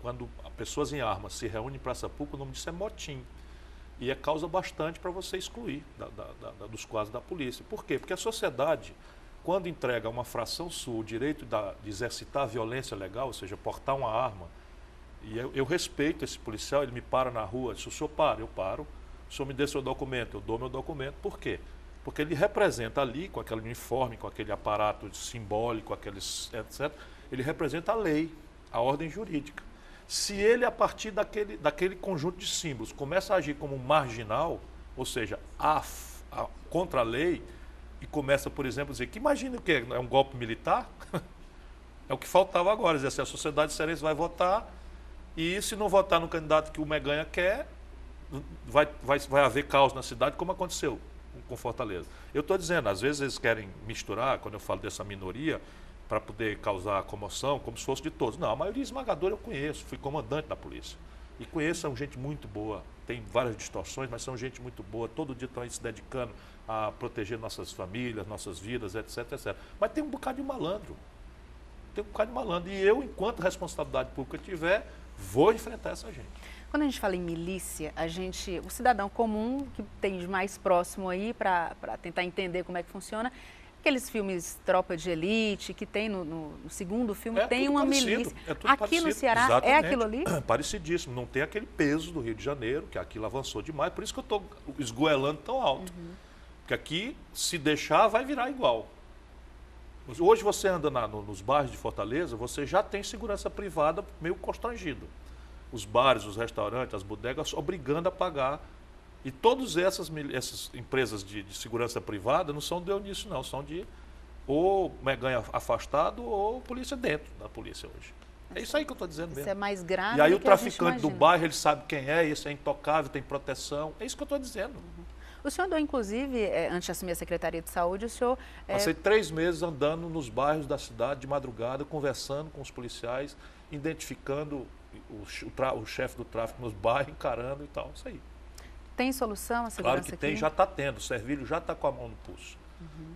quando pessoas em armas se reúnem em praça pública, o nome disso é motim. E é causa bastante para você excluir dos quadros da polícia. Por quê? Porque a sociedade, quando entrega a uma fração sua o direito de exercitar a violência legal, ou seja, portar uma arma, e eu respeito esse policial, ele me para na rua, se o senhor para, eu paro, o senhor me dê seu documento, eu dou meu documento. Por quê? Porque ele representa ali, com aquele uniforme, com aquele aparato simbólico, aqueles, etc., ele representa a lei, a ordem jurídica. Se ele, a partir daquele conjunto de símbolos, começa a agir como um marginal, ou seja, contra a lei, e começa, por exemplo, a dizer que imagina o que é um golpe militar, é o que faltava agora, dizer assim, a sociedade cearense vai votar, e se não votar no candidato que o Meganha quer, vai haver caos na cidade, como aconteceu com Fortaleza. Eu estou dizendo, às vezes eles querem misturar, quando eu falo dessa minoria, para poder causar comoção, como se fosse de todos. Não, a maioria esmagadora eu conheço, fui comandante da polícia. E conheço, são gente muito boa, tem várias distorções, mas são gente muito boa, todo dia estão aí se dedicando a proteger nossas famílias, nossas vidas, etc, etc. Mas tem um bocado de malandro. Tem um bocado de malandro. E eu, enquanto responsabilidade pública tiver, vou enfrentar essa gente. Quando a gente fala em milícia, o cidadão comum, que tem de mais próximo aí para tentar entender como é que funciona, aqueles filmes Tropa de Elite, que tem no segundo filme, tem uma milícia. Aqui parecido. No Ceará exatamente. É aquilo ali? Parecidíssimo, não tem aquele peso do Rio de Janeiro, que aquilo avançou demais, por isso que eu estou esgoelando tão alto. Porque aqui, se deixar, vai virar igual. Hoje você anda nos bairros de Fortaleza, você já tem segurança privada meio constrangido. Os bares, os restaurantes, as bodegas, obrigando a pagar. E todas essas empresas de segurança privada não são de Dionísio, não. São de ou Meganha afastado ou polícia dentro da polícia hoje. É isso aí que eu estou dizendo mesmo. Isso é mais grave. E aí o traficante do bairro, ele sabe quem é, esse é intocável, tem proteção. É isso que eu estou dizendo. O senhor andou, inclusive, antes de assumir a Secretaria de Saúde, o senhor... Passei 3 meses andando nos bairros da cidade, de madrugada, conversando com os policiais, identificando o chefe do tráfico nos bairros, encarando e tal, isso aí. Tem solução a segurança Claro que tem, aqui? já está tendo. O Servílio já está com a mão no pulso.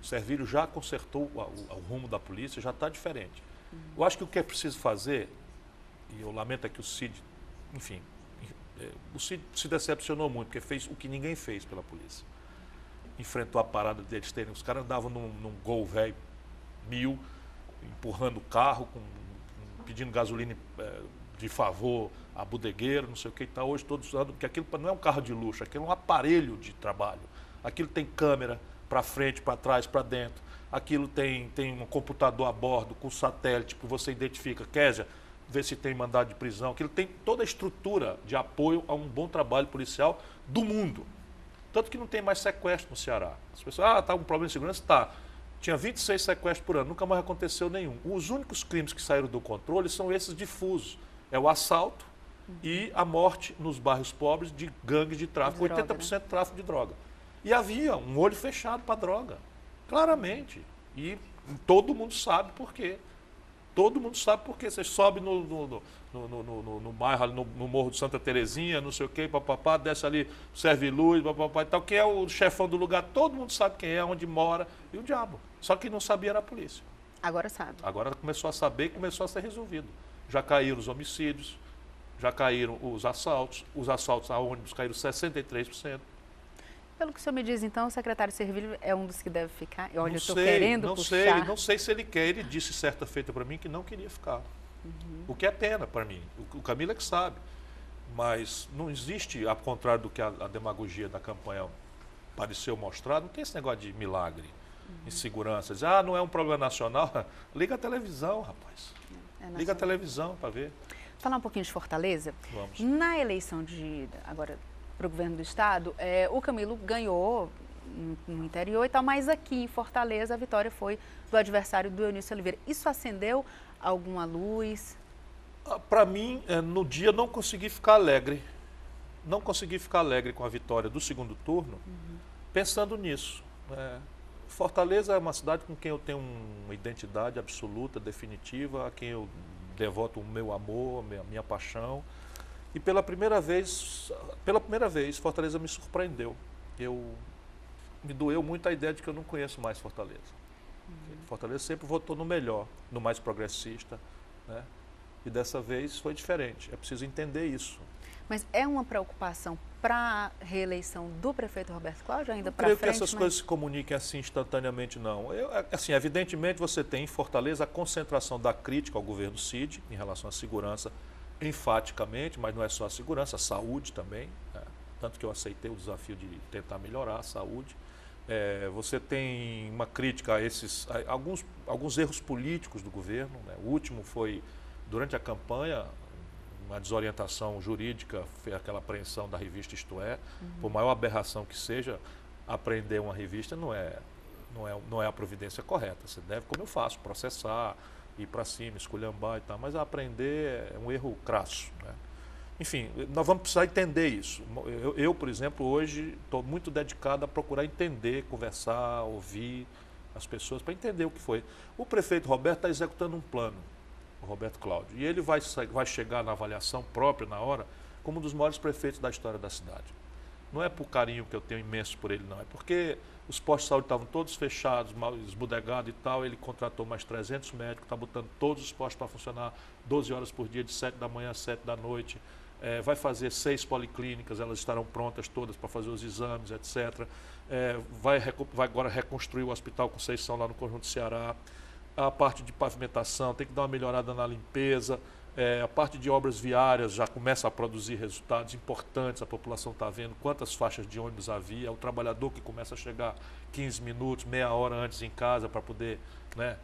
O Servílio já consertou o rumo da polícia, já está diferente. Eu acho que o que é preciso fazer, e eu lamento é que o Cid, enfim, O Cid se decepcionou muito, porque fez o que ninguém fez pela polícia. Enfrentou a parada deles terem. Os caras andavam num Gol velho 1000, empurrando o carro, pedindo gasolina de favor a bodegueiro, não sei o que e tal. Hoje todos andam, porque aquilo não é um carro de luxo, aquilo é um aparelho de trabalho. Aquilo tem câmera para frente, para trás, para dentro. Aquilo tem um computador a bordo com satélite que você identifica, Kézia, vê se tem mandado de prisão. Aquilo tem toda a estrutura de apoio a um bom trabalho policial do mundo. Tanto que não tem mais sequestro no Ceará. As pessoas, está com problema de segurança? Tá. Tinha 26 sequestros por ano, nunca mais aconteceu nenhum. Os únicos crimes que saíram do controle são esses difusos. É o assalto e a morte nos bairros pobres de gangues de tráfico, 80% de tráfico de droga. E havia um olho fechado para a droga, claramente. E todo mundo sabe por quê. Todo mundo sabe por quê. Você sobe no bairro, no Morro de Santa Terezinha, não sei o quê, papapá, desce ali, serve luz, papapá e tal. Quem é o chefão do lugar? Todo mundo sabe quem é, onde mora e o diabo. Só que não sabia era a polícia. Agora sabe. Agora começou a saber e começou a ser resolvido. Já caíram os homicídios, já caíram os assaltos a ônibus caíram 63%. Pelo que o senhor me diz, então, o secretário Servilho é um dos que deve ficar? Olha, eu estou querendo puxar. Não sei se ele quer. Ele disse certa feita para mim que não queria ficar. O que é pena para mim. O Camilo é que sabe. Mas não existe, ao contrário do que a demagogia da campanha pareceu mostrar, não tem esse negócio de milagre, insegurança. Diz, não é um problema nacional. Liga a televisão, rapaz. Liga a televisão para ver. Falar um pouquinho de Fortaleza. Vamos. Na eleição agora para o governo do estado, o Camilo ganhou no interior e tal, mas aqui em Fortaleza a vitória foi do adversário do Eunício Oliveira. Isso acendeu alguma luz? Para mim, no dia não consegui ficar alegre. Não consegui ficar alegre com a vitória do segundo turno, pensando nisso. Fortaleza é uma cidade com quem eu tenho uma identidade absoluta, definitiva, a quem eu devoto o meu amor, a minha paixão. E pela primeira vez, Fortaleza me surpreendeu. Me doeu muito a ideia de que eu não conheço mais Fortaleza. Fortaleza sempre votou no melhor, no mais progressista, né? E dessa vez foi diferente. É preciso entender isso. Mas é uma preocupação para a reeleição do prefeito Roberto Cláudio ainda para frente? Creio que essas coisas se comuniquem assim instantaneamente, não. Assim, evidentemente você tem em Fortaleza a concentração da crítica ao governo Cid em relação à segurança, enfaticamente, mas não é só a segurança, a saúde também, né? Tanto que eu aceitei o desafio de tentar melhorar a saúde. Você tem uma crítica a alguns erros políticos do governo, né? O último foi, durante a campanha, uma desorientação jurídica, foi aquela apreensão da revista Isto É. Por maior aberração que seja, apreender uma revista não é a providência correta. Você deve, como eu faço, processar, ir para cima, esculhambar e tal, mas aprender é um erro crasso, né? Enfim, nós vamos precisar entender isso. Eu, por exemplo, hoje estou muito dedicado a procurar entender, conversar, ouvir as pessoas para entender o que foi. O prefeito Roberto está executando um plano, o Roberto Cláudio, e ele vai chegar na avaliação própria, na hora, como um dos maiores prefeitos da história da cidade. Não é por carinho que eu tenho imenso por ele, não. É porque os postos de saúde estavam todos fechados, mal esbudegados e tal. Ele contratou mais 300 médicos, está botando todos os postos para funcionar 12 horas por dia, de 7 da manhã às 7 da noite. Vai fazer 6 policlínicas, elas estarão prontas todas para fazer os exames, etc. Vai agora reconstruir o Hospital Conceição lá no Conjunto Ceará. A parte de pavimentação, tem que dar uma melhorada na limpeza. A parte de obras viárias já começa a produzir resultados importantes, a população está vendo quantas faixas de ônibus havia, o trabalhador que começa a chegar 15 minutos, meia hora antes em casa para poder, né,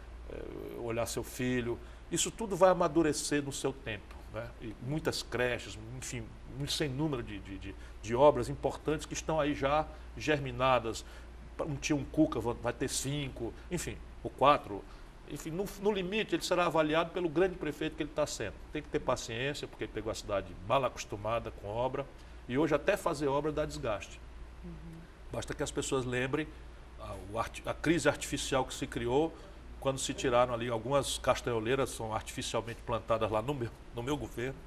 olhar seu filho. Isso tudo vai amadurecer no seu tempo, né? E muitas creches, enfim, um sem número de obras importantes que estão aí já germinadas. Um Cuca vai ter 5, enfim, ou 4. Enfim, no limite, ele será avaliado pelo grande prefeito que ele está sendo. Tem que ter paciência, porque ele pegou a cidade mal acostumada com obra, e hoje até fazer obra dá desgaste. Basta que as pessoas lembrem a crise artificial que se criou quando se tiraram ali algumas castanholeiras, são artificialmente plantadas lá no meu governo,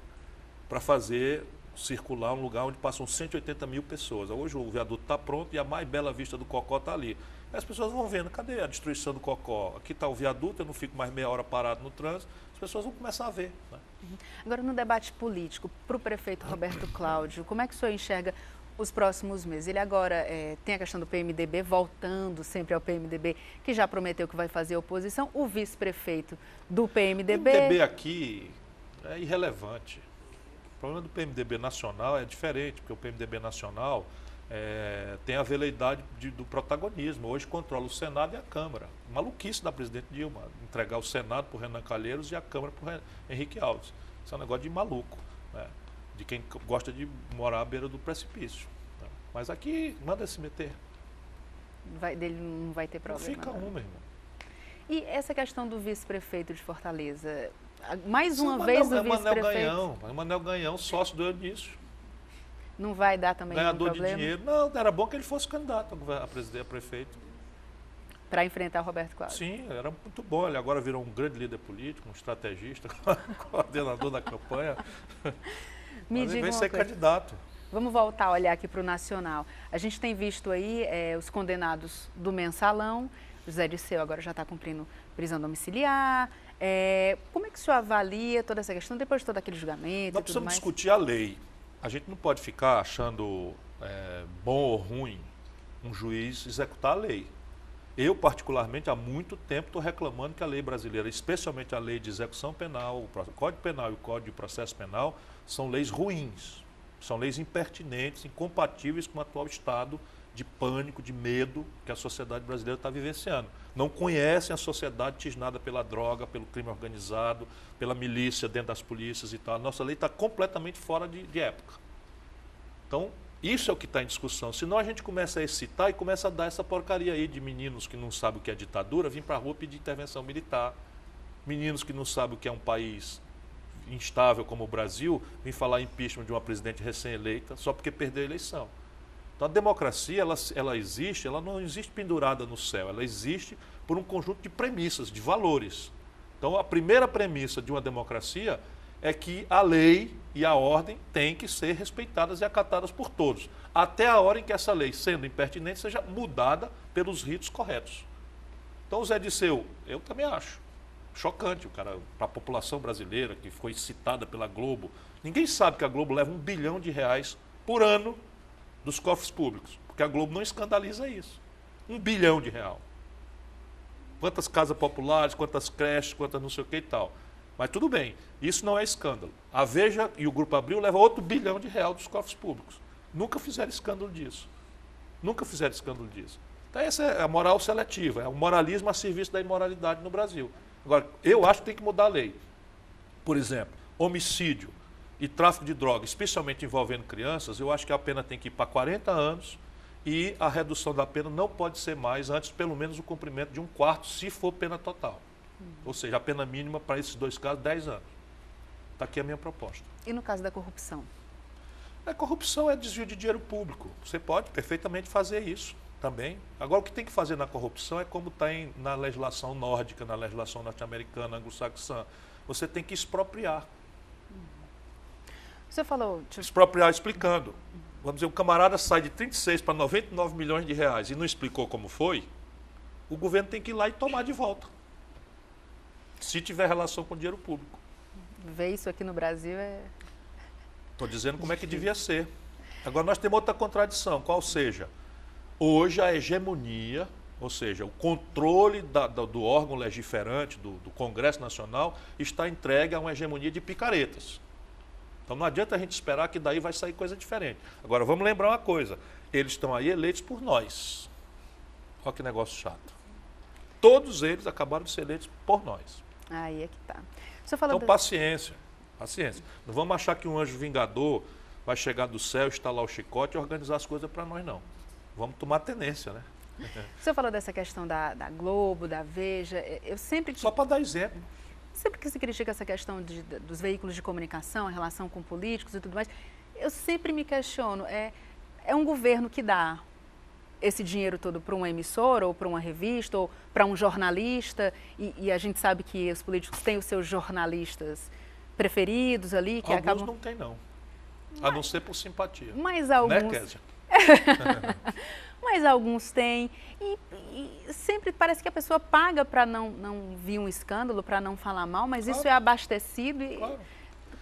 para fazer circular um lugar onde passam 180 mil pessoas. Hoje o viaduto está pronto e a mais bela vista do Cocó está ali. As pessoas vão vendo, cadê a destruição do Cocó? Aqui está o viaduto, eu não fico mais meia hora parado no trânsito, as pessoas vão começar a ver, né? Agora, no debate político, para o prefeito Roberto Cláudio, como é que o senhor enxerga os próximos meses? Ele agora tem a questão do PMDB, voltando sempre ao PMDB, que já prometeu que vai fazer oposição. O vice-prefeito do PMDB... O PMDB aqui é irrelevante. O problema do PMDB nacional é diferente, porque o PMDB nacional tem a veleidade do protagonismo. Hoje controla o Senado e a Câmara. Maluquice da presidente Dilma, entregar o Senado para o Renan Calheiros e a Câmara para o Henrique Alves. Isso é um negócio de maluco, né? De quem gosta de morar à beira do precipício. Né? Mas aqui, manda se meter. Dele não vai ter problema. Fica um, meu irmão. E essa questão do vice-prefeito de Fortaleza? Mais uma vez o vice-prefeito... É Manel Ganhão, sócio do Eunício. Não vai dar também ganhador problema? De dinheiro. Não, era bom que ele fosse candidato a prefeito. Para enfrentar o Roberto Cláudio? Sim, era muito bom. Ele agora virou um grande líder político, um estrategista, coordenador da campanha. Mas ele vem ser candidato. Vamos voltar a olhar aqui para o Nacional. A gente tem visto aí os condenados do Mensalão. José Dirceu agora já está cumprindo prisão domiciliar. Como é que o senhor avalia toda essa questão depois de todo aquele julgamento? Nós precisamos discutir a lei. A gente não pode ficar achando bom ou ruim um juiz executar a lei. Eu, particularmente, há muito tempo estou reclamando que a lei brasileira, especialmente a lei de execução penal, o Código Penal e o Código de Processo Penal, são leis ruins, são leis impertinentes, incompatíveis com o atual estado de pânico, de medo que a sociedade brasileira está vivenciando. Não conhecem a sociedade tisnada pela droga, pelo crime organizado, pela milícia dentro das polícias e tal. A nossa lei está completamente fora de época. Então, isso é o que está em discussão. Senão a gente começa a excitar e começa a dar essa porcaria aí de meninos que não sabem o que é ditadura, vir para a rua pedir intervenção militar. Meninos que não sabem o que é um país instável como o Brasil, vir falar impeachment de uma presidente recém-eleita só porque perdeu a eleição. Então a democracia, ela existe, ela não existe pendurada no céu, ela existe por um conjunto de premissas, de valores. Então a primeira premissa de uma democracia é que a lei e a ordem têm que ser respeitadas e acatadas por todos, até a hora em que essa lei, sendo impertinente, seja mudada pelos ritos corretos. Então o Zé Dirceu, eu também acho chocante, o cara, para a população brasileira, que foi citada pela Globo, ninguém sabe que a Globo leva R$1 bilhão por ano dos cofres públicos, porque a Globo não escandaliza isso. R$1 bilhão. Quantas casas populares, quantas creches, quantas não sei o que e tal. Mas tudo bem, isso não é escândalo. A Veja e o Grupo Abril levam outro R$1 bilhão dos cofres públicos. Nunca fizeram escândalo disso. Nunca fizeram escândalo disso. Então essa é a moral seletiva, é o moralismo a serviço da imoralidade no Brasil. Agora, eu acho que tem que mudar a lei. Por exemplo, homicídio e tráfico de drogas, especialmente envolvendo crianças, eu acho que a pena tem que ir para 40 anos e a redução da pena não pode ser mais, antes pelo menos o cumprimento de 1/4, se for pena total. Ou seja, a pena mínima para esses dois casos, 10 anos. Está aqui a minha proposta. E no caso da corrupção? A corrupção é desvio de dinheiro público. Você pode perfeitamente fazer isso também. Agora, o que tem que fazer na corrupção é como está na legislação nórdica, na legislação norte-americana, anglo-saxã. Você tem que expropriar. Você falou... Expropriar explicando. Vamos dizer, o camarada sai de 36 para 99 milhões de reais e não explicou como foi, o governo tem que ir lá e tomar de volta. Se tiver relação com o dinheiro público. Ver isso aqui no Brasil é... Estou dizendo como é que devia ser. Agora nós temos outra contradição, qual seja, hoje a hegemonia, ou seja, o controle do órgão legiferante, do Congresso Nacional, está entregue a uma hegemonia de picaretas. Então não adianta a gente esperar que daí vai sair coisa diferente. Agora vamos lembrar uma coisa, eles estão aí eleitos por nós. Olha que negócio chato. Todos eles acabaram de ser eleitos por nós. Aí é que tá. Você falou então paciência, paciência. Não vamos achar que um anjo vingador vai chegar do céu, estalar o chicote e organizar as coisas para nós, não. Vamos tomar tenência, né? Você falou dessa questão da Globo, da Veja, eu sempre... Só para dar exemplo. Sempre que se critica essa questão dos veículos de comunicação, em relação com políticos e tudo mais, eu sempre me questiono, é um governo que dá esse dinheiro todo para uma emissora, ou para uma revista, ou para um jornalista, e a gente sabe que os políticos têm os seus jornalistas preferidos ali, que alguns acabam... não tem, não. A não ser por simpatia. Mas alguns... Né, Kézia? Mas alguns têm, e sempre parece que a pessoa paga para não vir um escândalo, para não falar mal, mas claro. Isso é abastecido e... Claro.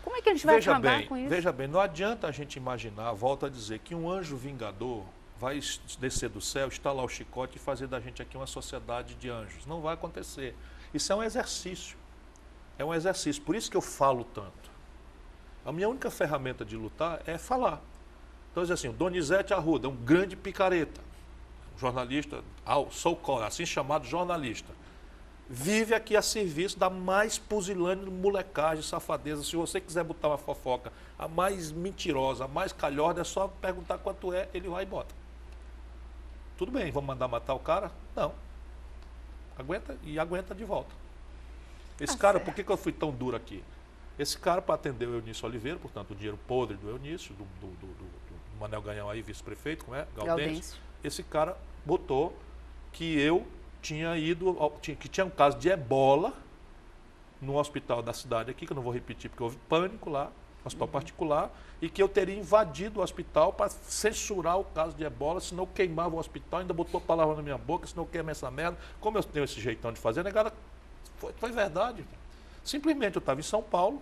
Como é que a gente vai acabar com isso? Veja bem, não adianta a gente imaginar, volto a dizer, que um anjo vingador vai descer do céu, estalar o chicote e fazer da gente aqui uma sociedade de anjos. Não vai acontecer. Isso é um exercício. É um exercício. Por isso que eu falo tanto. A minha única ferramenta de lutar é falar. Então, assim, o Donizete Arruda é um grande picareta. Jornalista, assim chamado jornalista. Vive aqui a serviço da mais pusilânime molecagem, safadeza. Se você quiser botar uma fofoca, a mais mentirosa, a mais calhorda, é só perguntar quanto é, ele vai e bota. Tudo bem, vamos mandar matar o cara? Não. Aguenta de volta. Esse cara, por que eu fui tão duro aqui? Esse cara, para atender o Eunício Oliveira, portanto, o dinheiro podre do Eunício, do Manel Ganhão aí, vice-prefeito, como é? Gaudêncio. Esse cara botou que eu tinha que tinha um caso de ebola no hospital da cidade aqui, que eu não vou repetir porque houve pânico lá, hospital particular, e que eu teria invadido o hospital para censurar o caso de ebola, senão eu queimava o hospital, ainda botou a palavra na minha boca, senão eu queimava essa merda. Como eu tenho esse jeitão de fazer, negada, foi verdade. Simplesmente eu estava em São Paulo,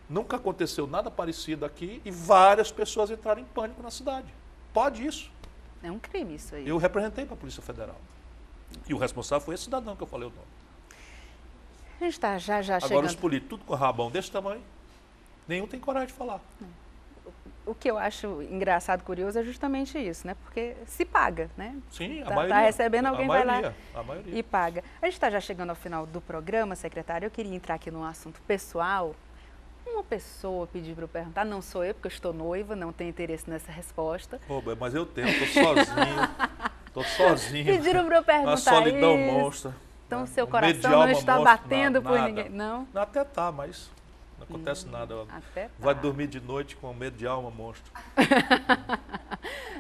nunca aconteceu nada parecido aqui e várias pessoas entraram em pânico na cidade. Pode isso. É um crime isso aí. Eu representei para a Polícia Federal. E o responsável foi esse cidadão que eu falei o nome. A gente está já Agora chegando... os políticos, tudo com rabão desse tamanho, nenhum tem coragem de falar. O que eu acho engraçado, curioso, é justamente isso, né? Porque se paga, né? Sim, a maioria. maioria. Está recebendo, alguém vai lá a maioria. e paga. A gente está já chegando ao final do programa, secretário. Eu queria entrar aqui num assunto pessoal. Uma pessoa pediu para eu perguntar, não sou eu, porque eu estou noiva, não tenho interesse nessa resposta. Oh, mas eu tenho, estou sozinho. Estou sozinho. Pediram para eu perguntar isso. Uma solidão isso. monstra. Então, seu coração não está batendo por ninguém, não? Até tá, mas não acontece nada. Até tá. Vai dormir de noite com medo de alma monstro.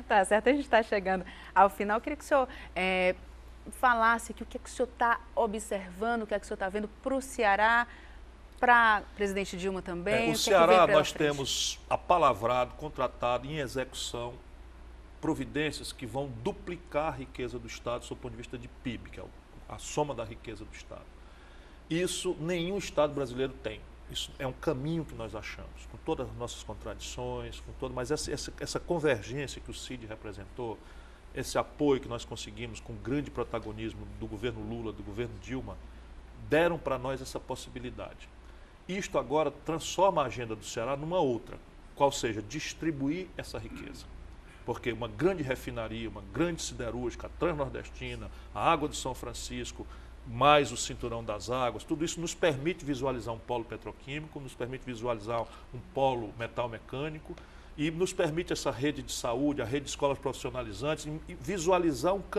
Tá certo, a gente está chegando ao final. Eu queria que o senhor falasse aqui o que é que o senhor está observando, o que é que o senhor está vendo para o Ceará, para o presidente Dilma também. O Ceará nós temos apalavrado, contratado, em execução, providências que vão duplicar a riqueza do Estado sob o ponto de vista de PIB, que é a soma da riqueza do Estado. Isso nenhum Estado brasileiro tem. Isso é um caminho que nós achamos, com todas as nossas contradições, mas essa convergência que o Cid representou, esse apoio que nós conseguimos com grande protagonismo do governo Lula, do governo Dilma, deram para nós essa possibilidade. Isto agora transforma a agenda do Ceará numa outra, qual seja distribuir essa riqueza. Porque uma grande refinaria, uma grande siderúrgica, a Transnordestina, a Água de São Francisco, mais o Cinturão das Águas, tudo isso nos permite visualizar um polo petroquímico, nos permite visualizar um polo metal mecânico e nos permite essa rede de saúde, a rede de escolas profissionalizantes, e visualizar um